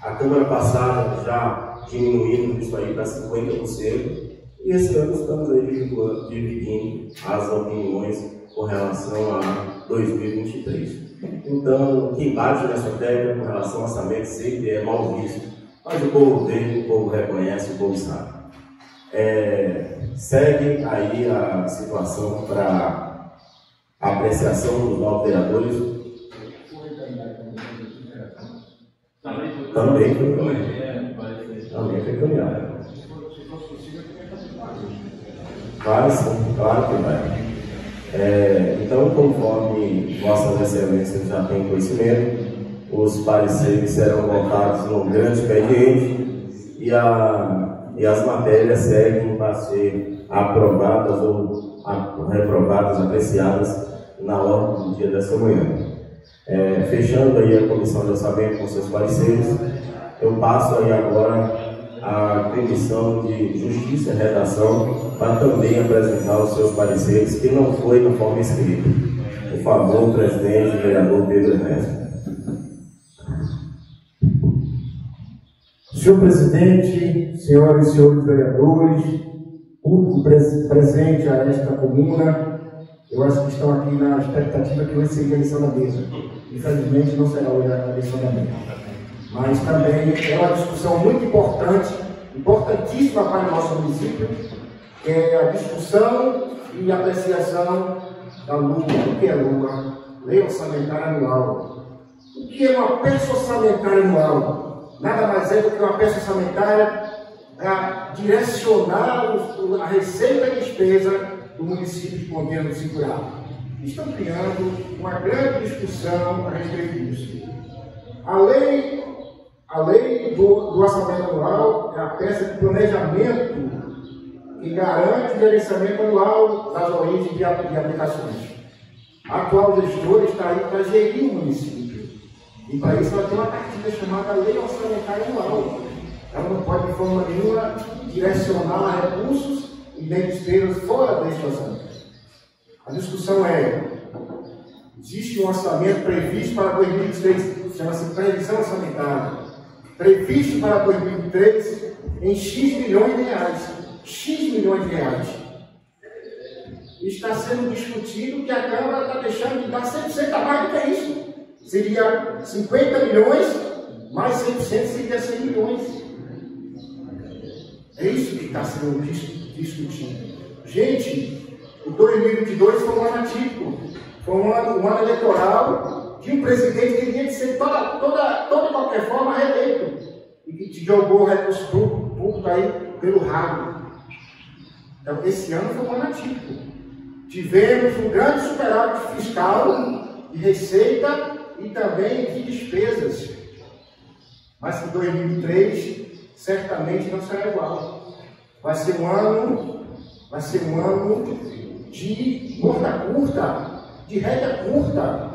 A Câmara passada já diminuímos isso aí para 50%. E esse ano estamos aí dividindo as opiniões com relação a 2023. Então, quem bate nessa tecla com relação ao orçamento sempre é mal visto. Mas o povo vê, o povo reconhece, o povo sabe. Segue aí a situação para apreciação dos novos vereadores. Também foi caminhado. Vai sim, claro que vai. Então, conforme Vossas Excelências já têm conhecimento, os pareceres serão votados no grande expediente e as matérias seguem para ser aprovadas ou reprovadas, apreciadas na ordem do dia dessa manhã. Fechando aí a comissão de orçamento com seus pareceres, eu passo aí agora a Comissão de Justiça e Redação para também apresentar os seus pareceres, que não foi na forma escrita. Por favor, presidente, vereador Pedro Ernesto. Senhor presidente, senhoras e senhores vereadores, público presente a esta comuna, eu acho que estão aqui na expectativa que hoje seja a eleição da mesa. Infelizmente não será hoje a eleição da mesa. Mas também é uma discussão muito importante, importantíssima para o nosso município, que é a discussão e apreciação da LUA. O que é LUA? Lei Orçamentária Anual. O que é uma peça orçamentária anual? Nada mais é do que uma peça orçamentária para direcionar a receita e despesa do município de Ponteira do Segurado. Estão criando uma grande discussão a respeito disso. A lei do orçamento anual é a peça de planejamento que garante o gerenciamento anual das origens de aplicações. A atual gestora está aí para gerir o município. E para isso ela tem uma cartilha chamada Lei Orçamentária Anual. Ela não pode, de forma nenhuma, direcionar recursos e nem despesas fora deste orçamento. A discussão é: existe um orçamento previsto para 2023, chama-se previsão orçamentária, previsto para 2023 em X milhões de reais. X milhões de reais. Está sendo discutido que a Câmara está deixando de dar 100% a mais do que isso. Seria 50 milhões, mais 100% seria 100 milhões. É isso que está sendo discutido. Gente, o 2022 foi um ano atípico. Foi um ano eleitoral de um presidente que queria ser toda de qualquer forma reeleito. E que te jogou o recurso público aí pelo rabo. Então, esse ano foi um ano atípico. Tivemos um grande superávit fiscal de receita e também de despesas. Mas que 2003 certamente não será igual. Vai ser um ano de morda curta, de rédea curta.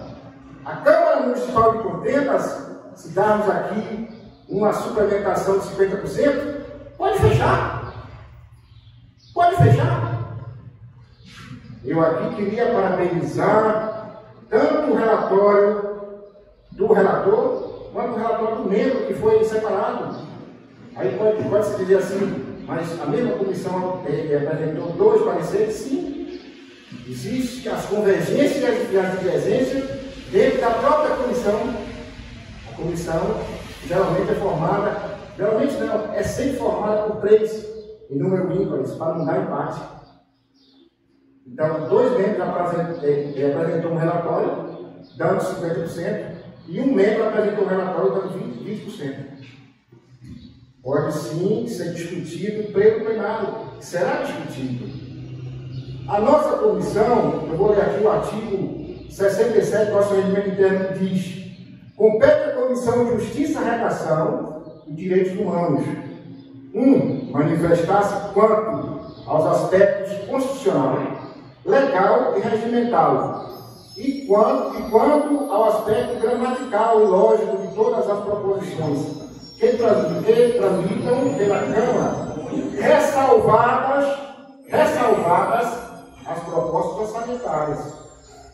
A Câmara Municipal de Ponteras, se darmos aqui uma suplementação de 50%, pode fechar. Pode fechar. Eu aqui queria parabenizar tanto o relatório do relator, quanto o relatório do membro que foi separado. Aí pode-se dizer assim, mas a mesma comissão apresentou 2 pareceres? Sim. Existem as convergências e as divergências dentro da própria comissão. A comissão geralmente é formada, geralmente não, é sempre formada por 3 em número ímpares, para não dar empate. Então, 2 membros apresentou um relatório, dando 50%, e um membro apresentou um relatório, dando 20%. Pode sim ser discutido pelo plenário, será discutido. A nossa comissão, eu vou ler aqui o artigo 67 do nosso regimento interno, que diz: compete à Comissão de Justiça, Redação e Direitos Humanos 1. Manifestar-se quanto aos aspectos constitucional, legal e regimental, e quanto ao aspecto gramatical e lógico de todas as proposições que tramitam pela Câmara, ressalvadas as propostas orçamentárias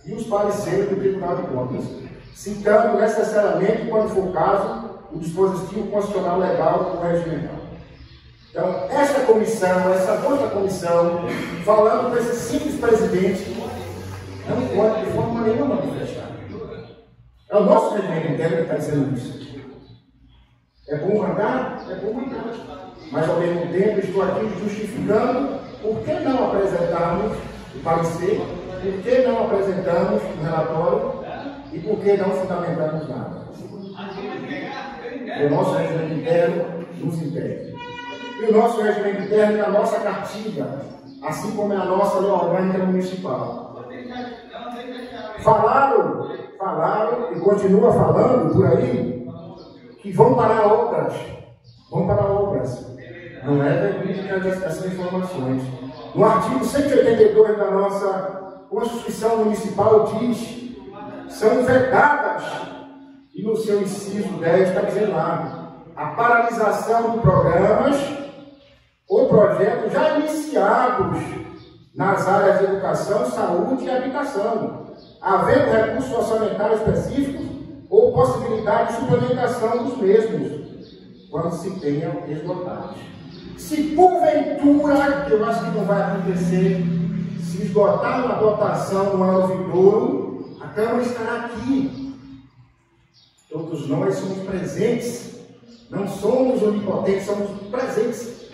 e os pareceres do Tribunal de Contas, citando necessariamente, quando for o caso, o dispositivo constitucional legal ou regimental. Então, essa comissão, essa outra comissão, falando para esse simples presidente, não pode de forma nenhuma manifestar. É o nosso regimento interno que está dizendo isso. É bom mandar? É bom mandar. Mas, ao mesmo tempo, estou aqui justificando por que não apresentarmos o parecer, por que não apresentamos o relatório e por que não fundamentamos nada. O nosso regimento interno nos impede. E o nosso regimento interno é a nossa cartilha, assim como é a nossa lei orgânica municipal. Falaram e continua falando por aí que vão parar obras. Não é verídica essas informações. No artigo 182 da nossa Constituição Municipal diz: são vedadas, e no seu inciso 10 está dizendo lá, a paralisação de programas ou projetos já iniciados nas áreas de educação, saúde e habitação, havendo recursos orçamentários específicos ou possibilidade de suplementação dos mesmos, quando se tenham esgotados. Se porventura, eu acho que não vai acontecer, se esgotar a votação no ano vindouro, a Câmara estará aqui. Todos nós somos presentes, não somos onipotentes, somos presentes.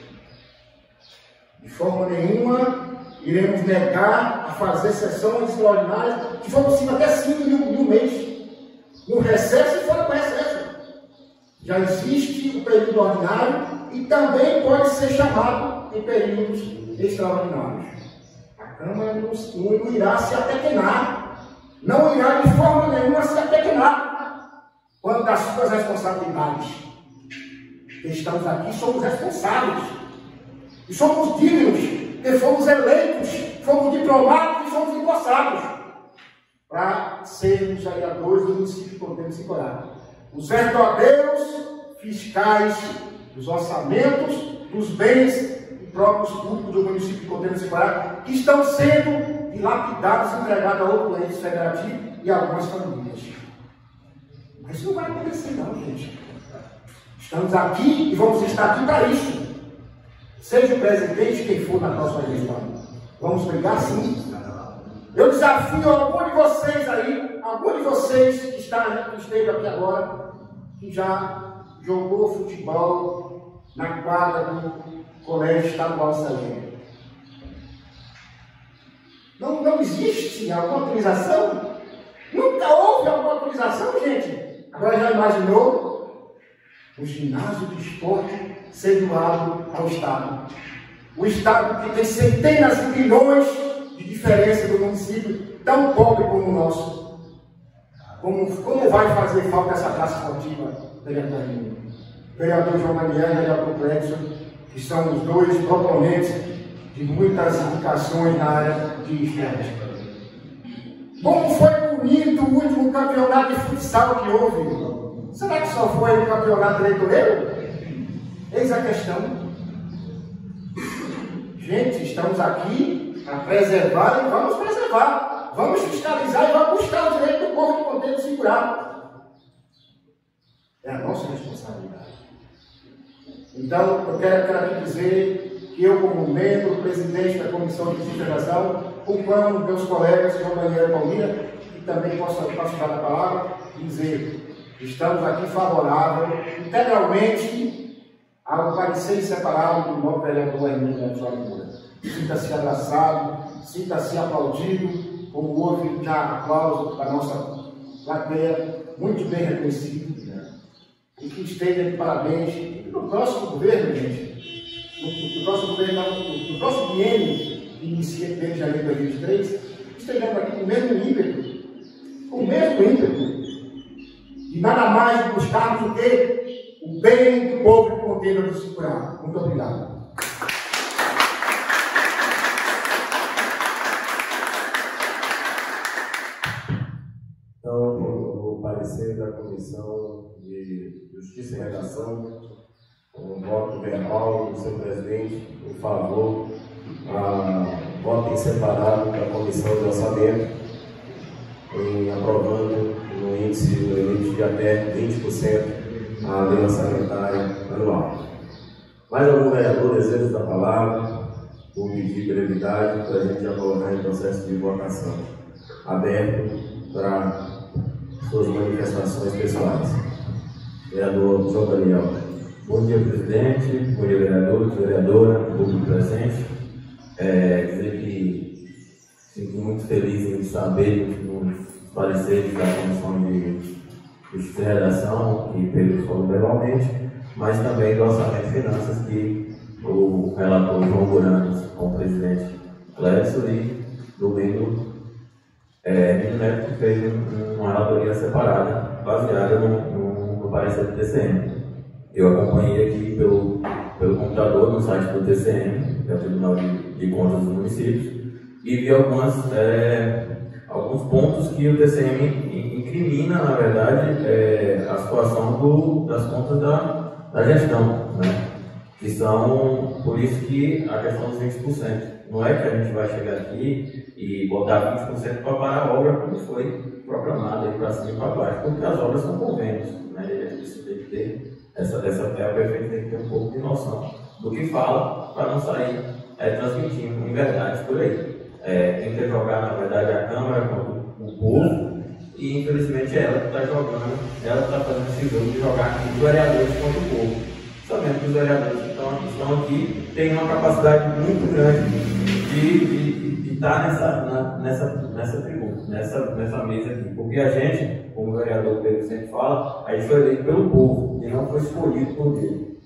De forma nenhuma iremos negar a fazer sessões extraordinárias, que for possível até 5 mil mês, no recesso e fora do recesso. Já existe o período ordinário e também pode ser chamado em períodos extraordinários. A Câmara não irá se apequenar, não irá de forma nenhuma se apequenar quanto às suas responsabilidades. Estamos aqui, somos responsáveis e somos dignos, porque fomos eleitos, fomos diplomados e fomos empossados para sermos vereadores do município de Contêiner de Sicorá. Os verdadeiros fiscais dos orçamentos, dos bens e próprios públicos do município de Contêiner de Sicorá, que estão sendo dilapidados e entregados a outro ente federativo e a algumas famílias. Mas isso não vai acontecer não, gente. Estamos aqui e vamos estar aqui para isso. Seja o presidente quem for na próxima eleição. Vamos brigar sim. Eu desafio algum de vocês aí, algum de vocês que esteve aqui agora, que já jogou futebol na quadra do Colégio Estadual Salema. Não existe alguma autorização? Nunca houve alguma autorização, gente. Agora já imaginou o ginásio de esporte ser doado ao Estado? O Estado que tem centenas de milhões de diferença do município, tão pobre como o nosso. Como vai fazer falta essa classe esportiva, vereador Raimundo? Vereador João Daniel e vereador Clexo, que são os dois proponentes de muitas indicações na área de esporte. Como foi bonito o último campeonato de futsal que houve? Será que só foi o campeonato eleitoreiro? Eis a questão. Gente, estamos aqui a preservar e vamos preservar. Vamos fiscalizar e vamos buscar o direito do povo de Contêiner de Sicorá. É a nossa responsabilidade. Então, eu quero aqui dizer que eu, como membro, presidente da Comissão de Fiscalização, acompanho meus colegas, João Daniel e Palmira, que também posso dar a palavra, e dizer que estamos aqui favoráveis, integralmente, ao parecer separado do novo vereador Raimundo Moura. Sinta-se abraçado, sinta-se aplaudido, como houve já aplauso da nossa plateia, muito bem reconhecido, né? E que esteja de parabéns. E no próximo governo, gente, no próximo governo, no próximo biênio, que inicia em janeiro de 2023, estejamos aqui com o mesmo ímpeto, e nada mais buscarmos o quê? O bem do povo de Contêiner de Sicorá. Muito obrigado. Então, o parecer da Comissão de Justiça e Redação, um voto verbal do seu presidente em favor, voto em separado da Comissão de Orçamento, aprovando no índice do limite de até 20% a lei orçamentária anual. Mais algum vereador deseja da palavra, por pedir brevidade, para a gente já colocar em processo de votação aberto para suas manifestações pessoais. Vereador João Daniel. Bom dia, presidente. Bom dia, vereadores, vereadora, público presente. Dizer que fico muito feliz em saber nos pareceres da Comissão de Justiça e Redação, que Pedro falou verbalmente, mas também do Orçamento e Finanças, que o relator João Buranos, com o presidente Clexo, e do membro Nino Neto, que fez uma relatoria separada, baseada no parecer do TCM. Eu acompanhei aqui pelo computador no site do TCM, que é o Tribunal de Contas dos Municípios, e vi alguns pontos que o TCM incrimina, na verdade, a situação das contas da gestão, né? Que são, por isso que a questão dos 20%. Não é que a gente vai chegar aqui e botar 20% para parar a obra como foi programada, para cima e para baixo, porque as obras são convênios, né? Isso tem que ter Essa é a prefeita tem que ter um pouco de noção do que fala, para não sair transmitindo inverdades por aí. Tem que jogar, na verdade, a Câmara contra o povo, e infelizmente é ela que está jogando, ela está fazendo esse jogo de jogar os vereadores contra o povo. Sabendo que os vereadores que estão aqui têm uma capacidade muito grande de estar nessa tribuna, nessa mesa aqui. Porque a gente, como o vereador Pedro sempre fala, a gente foi eleito pelo povo e não foi escolhido por ele.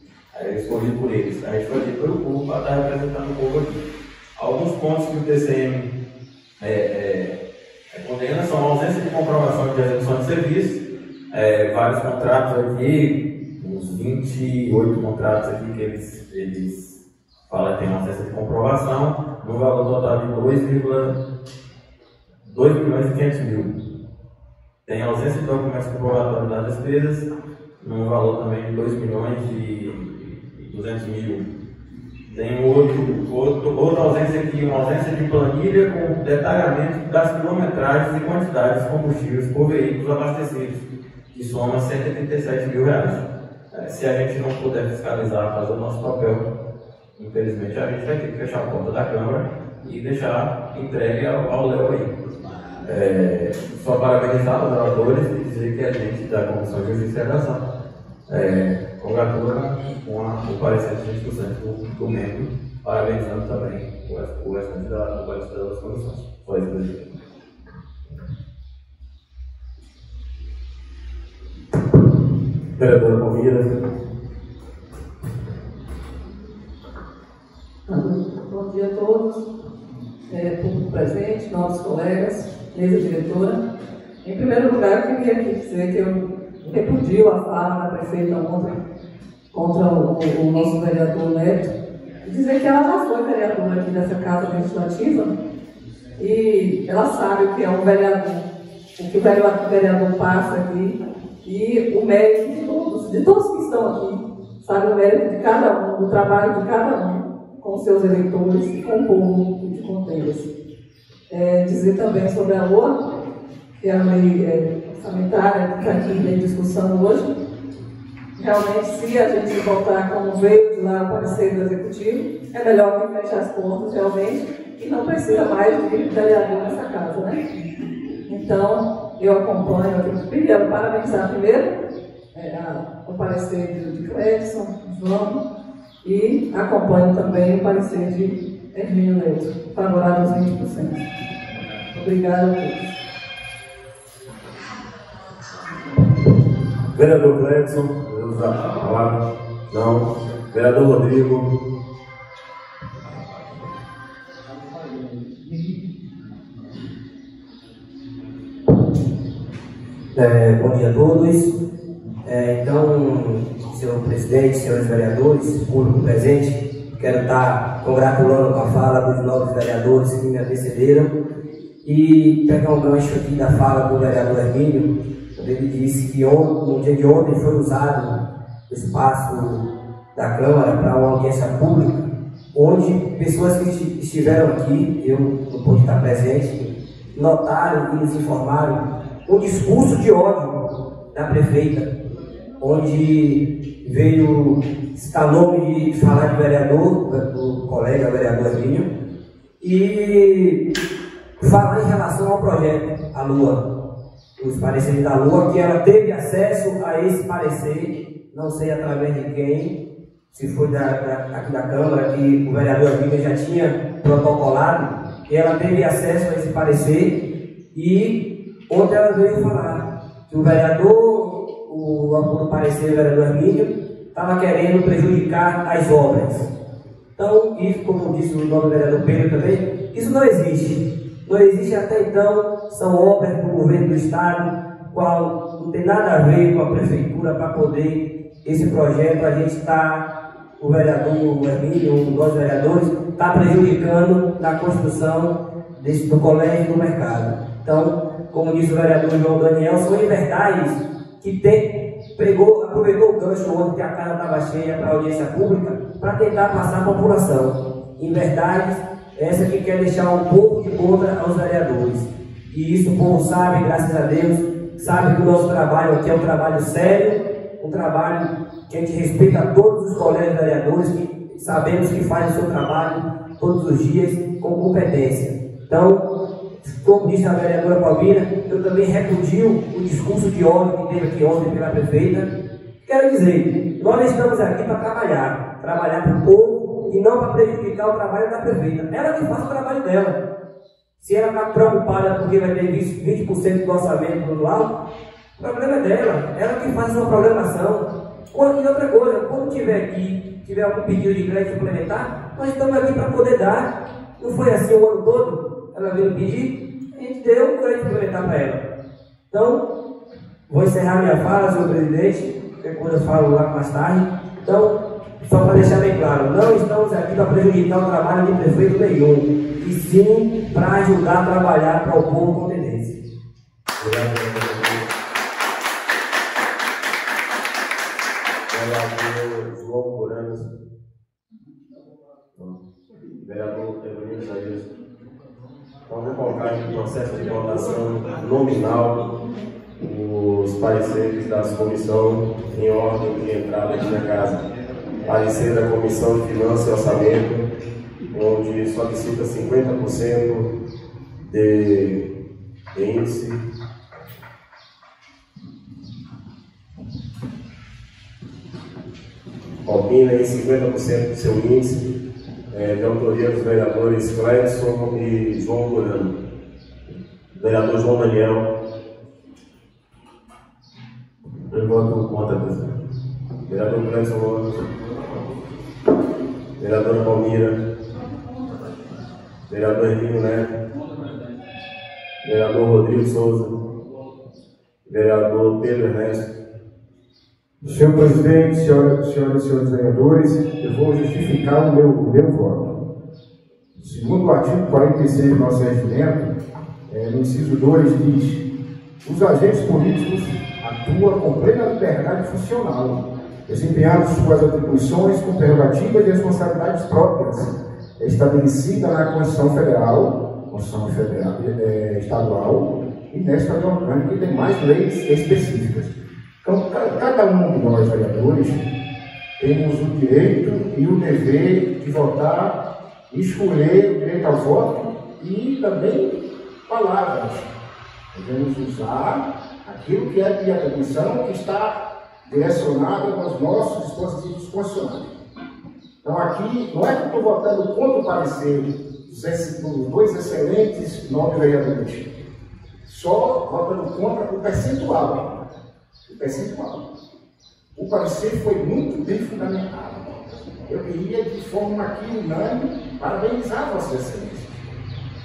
Escolhido por eles. A gente foi eleito pelo povo para estar representando o povo aqui. Alguns pontos que o TCM condena são a ausência de comprovação de execução de serviço, vários contratos aqui, uns 28 contratos aqui que eles falam que tem uma ausência de comprovação, no valor total de 2.500.000. Tem ausência de documentos comprovatórios das despesas, no valor também de 2.200.000. Tem outra ausência aqui, uma ausência de planilha com detalhamento das quilometragens e quantidades de combustíveis por veículos abastecidos, que soma R$137.000. Se a gente não puder fiscalizar, fazer o nosso papel, infelizmente a gente vai ter que fechar a porta da Câmara e deixar entregue ao Léo aí. Só parabenizar os oradores e dizer que a gente da Comissão de Justiça e Redação congratula com o parecer de 20% do membro, parabenizando também o restante das comissões. Só isso, presidente. Vereadora Palmeira. Bom dia a todos, público presente, novos colegas, mesa diretora. Em primeiro lugar, eu queria aqui dizer que eu repudio a fala da prefeita contra o nosso vereador Neto, e dizer que ela já foi vereadora aqui dessa Casa Legislativa e ela sabe o que é um vereador, o que o vereador passa aqui e o mérito de todos que estão aqui, sabe o mérito de cada um, do trabalho de cada um com seus eleitores e com o povo de Conteiras. Dizer também sobre a LOA, que é a lei orçamentária que está aqui em discussão hoje. Realmente, se a gente voltar como veio de lá o parecer do Executivo, é melhor que feche as portas realmente e não precisa mais de vereador nessa casa, né? Então, eu acompanho, eu queria parabenizar primeiro o parecer de Clédson, João, e acompanho também o parecer de Hermínio Neto, favorável aos 20%. Obrigada a todos. Vereador Clédson, vamos usar a palavra. Não. Vereador Rodrigo. Bom dia a todos. Então, senhor presidente, senhores vereadores, público presente, quero estar congratulando com a fala dos novos vereadores que me antecederam e pegar um gancho aqui da fala do vereador Hermínio, quando ele disse que no dia de ontem foi usado o espaço da Câmara para uma audiência pública, onde pessoas que estiveram aqui, eu não pude estar presente, notaram e nos informaram um discurso de ódio da prefeita, onde veio citar nome de falar de vereador, do colega vereador Hermínio, e falar em relação ao projeto, a LOA, os pareceres da LOA, que ela teve acesso a esse parecer, não sei através de quem, se foi aqui da Câmara, que o vereador Hermínio já tinha protocolado, e ela teve acesso a esse parecer, e ontem ela veio falar que o vereador, o parecer do vereador Hermínio, estava querendo prejudicar as obras. Então, isso, como disse o nome do vereador Pedro também, isso não existe. Não existe até então, são obras do governo do Estado, qual não tem nada a ver com a prefeitura para poder esse projeto. A gente está, o vereador Hermínio, nós vereadores, está prejudicando na construção do colégio do mercado. Então, como disse o vereador João Daniel, são inverdades que aproveitou o gancho ontem que a casa estava cheia para a audiência pública para tentar passar a população. Inverdades, essa que quer deixar um pouco de conta aos vereadores. E isso o povo sabe, graças a Deus, sabe que o nosso trabalho aqui é um trabalho sério, um trabalho que a gente respeita a todos os colegas vereadores, que sabemos que fazem o seu trabalho todos os dias com competência. Então, como disse a vereadora Palmira, eu também repudio o discurso de ódio que teve aqui ontem pela prefeita. Quero dizer, nós estamos aqui para trabalhar para o povo e não para prejudicar o trabalho da prefeita. Ela que faz o trabalho dela. Se ela está preocupada porque vai ter 20% do orçamento do lado, o problema é dela. Ela que faz a sua programação. E outra coisa, quando tiver algum pedido de crédito suplementar, nós estamos aqui para poder dar. Não foi assim o ano todo? Ela veio pedir, a gente deu um crédito suplementar para ela. Então, vou encerrar minha fala, senhor presidente, depois eu falo lá mais tarde. Então, só para deixar bem claro, não estamos aqui para prejudicar o trabalho de prefeito nenhum, e sim para ajudar a trabalhar para o povo com tendência. Vereador João Moranas. Vereador Evanildo Isaías. Então, vou colocar em processo de votação nominal os pareceres das comissões em ordem de entrada aqui na casa. Parecer da Comissão de Finanças e Orçamento, onde solicita 50% de índice opina em 50% do seu índice, de autoria dos vereadores Cledson e João Morano. Vereador João Daniel. Eu voto contra, presidente. Vereador Cledson Lopes. Vereadora Palmira. Vereador Hermínio Neto. Vereador Rodrigo Souza. Vereador Pedro Ernesto. Senhor presidente, senhoras e senhores vereadores, eu vou justificar o meu voto. Segundo o artigo 46 do nosso regimento, no inciso 2 diz: os agentes políticos atuam com plena liberdade funcional, desempenhando suas atribuições com prerrogativas e responsabilidades próprias, estabelecida na Constituição Federal, Estadual e nesta lei orgânica e demais leis específicas. Então, cada um de nós, vereadores, temos o direito e o dever de votar, escolher o direito ao voto e também palavras. Devemos usar aquilo que é de atribuição que está direcionado aos nossos dispositivos constitucionais. Então, aqui, não é que eu estou votando contra o parecer dos dois excelentes nobres vereadores, só votando contra o percentual. O parecer foi muito bem fundamentado. Eu queria, de forma aqui unânime, parabenizar a Vossa Excelência.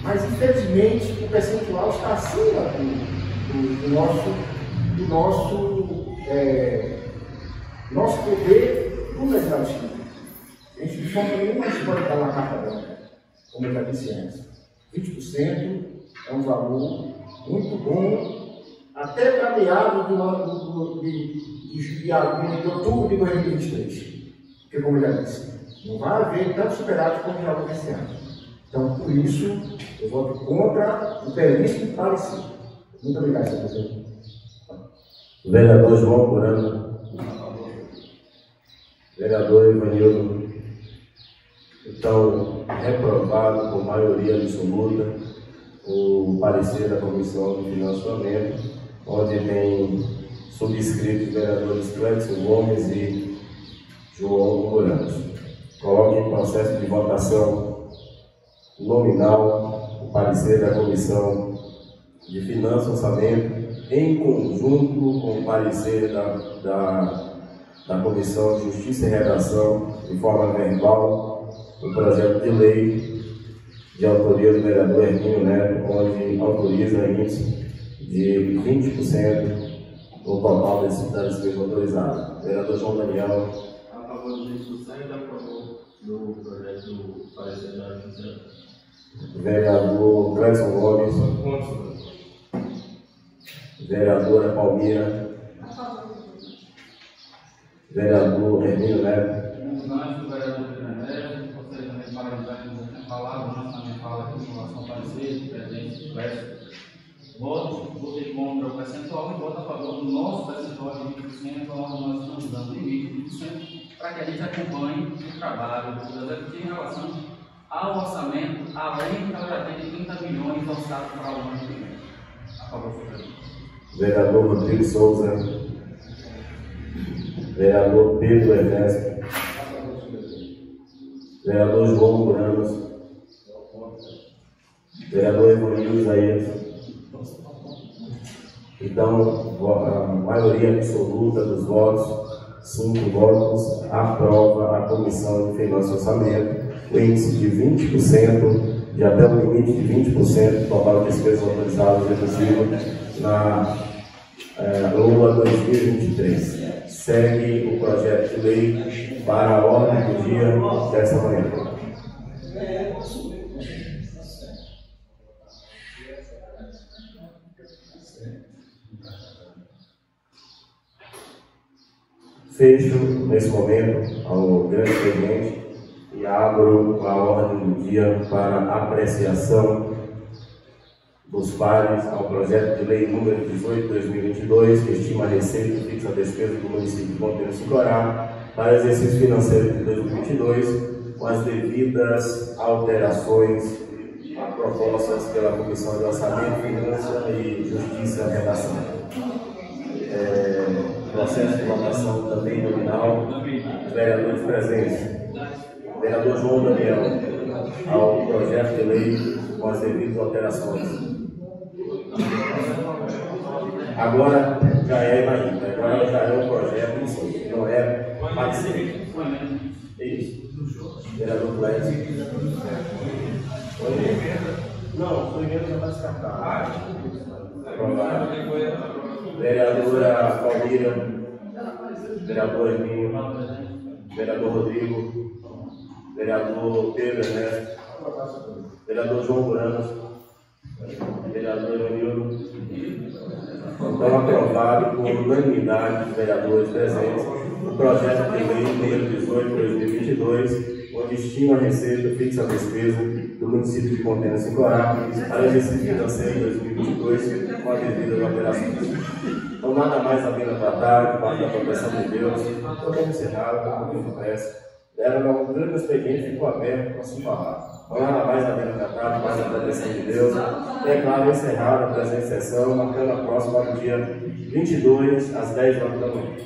Mas, infelizmente, o percentual está acima do nosso poder do legislativo. A gente, de forma nenhuma, a gente pode dar uma carta branca, como eu já disse antes. 20% é um valor muito bom, até para meados do ano de outubro de 2023. Porque, como eu já disse, não vai haver tanto superávit como já houve esse ano. Então, por isso, eu voto contra o belíssimo parecer. Muito obrigado, senhor presidente. Vereador João Morano. Vereador Evanildo. Então, reprovado por maioria absoluta o parecer da Comissão de Financiamento, onde tem subscrito os vereadores Cledson Gomes e João Morano. Coloque em processo de votação nominal o parecer da Comissão de Finanças e Orçamento, em conjunto com o parecer da Comissão de Justiça e Redação, de forma verbal, o projeto de lei de autoria do vereador Hermínio Neto, onde autoriza índice de 20% no total das despesas autorizadas. Vereador João Daniel. A favor do 20% e a favor do projeto do parecer da Justiça. Vereador Cledson Gomes. Vereadora Palmira. Vereador Hermínio Neto. Antes do vereador Pedro Neto, gostaria também de parabenizar que já tinha falado, nós também fala aqui em relação ao parecer, presidente, votos, votei contra o percentual e vota a favor do nosso percentual de 20%, onde nós estamos dando limite de 20%, para que a gente acompanhe o trabalho do Executivo em relação ao orçamento, além que ela já tem 30 milhões orçados para o ano que vem. A favor, Vereador Rodrigo Souza. Vereador Pedro Ernesto. Vereador João Buranos. Vereador Evanildo Isaías. Então, a maioria absoluta dos votos, 5 votos, aprova a Comissão de Finanças e Orçamento, o índice de 20%, de até o limite de 20% do total de despesas autorizadas e exclusivas na Lula 2023. Segue o projeto de lei para a ordem do dia desta manhã. Fecho, nesse momento, ao grande expediente e abro a ordem do dia para apreciação dos pares ao projeto de lei número 18/2022, que estima a receita e fixa a despesa do município de Monteiro Sincorá para exercício financeiro de 2022, com as devidas alterações propostas pela Comissão de Orçamento, Finanças e Justiça e Redação. Processo de votação também nominal. Vereadores presentes. Vereador João Daniel, ao projeto de lei com as devidas alterações. Agora já é agora já é um projeto em si, não é parecer. É isso. Vereador Clécio. Não, foi emenda já está descartado. Aprovado. Vereadora Palmira. Vereador Hermínio. Vereador Rodrigo. Vereador Pedro Ernesto. Vereador João Buranos. Vereador Evanildo. Então, aprovado por unanimidade dos vereadores presentes o projeto de lei número 18/2022, onde estima a receita fixa a despesa do município de Monteiro Sincorá para exercício financeiro de 2022, com a devida alterações. Então, nada mais a pena tratar, debaixo da proteção de Deus, podemos encerrar com um pouquinho de pressa. Era um grande expediente, ficou aberto para se falar. Não nada mais a pena tratar, debaixo da proteção de Deus. É claro, encerrada a presente sessão, marcando a próxima no dia 22, às 10 horas da manhã.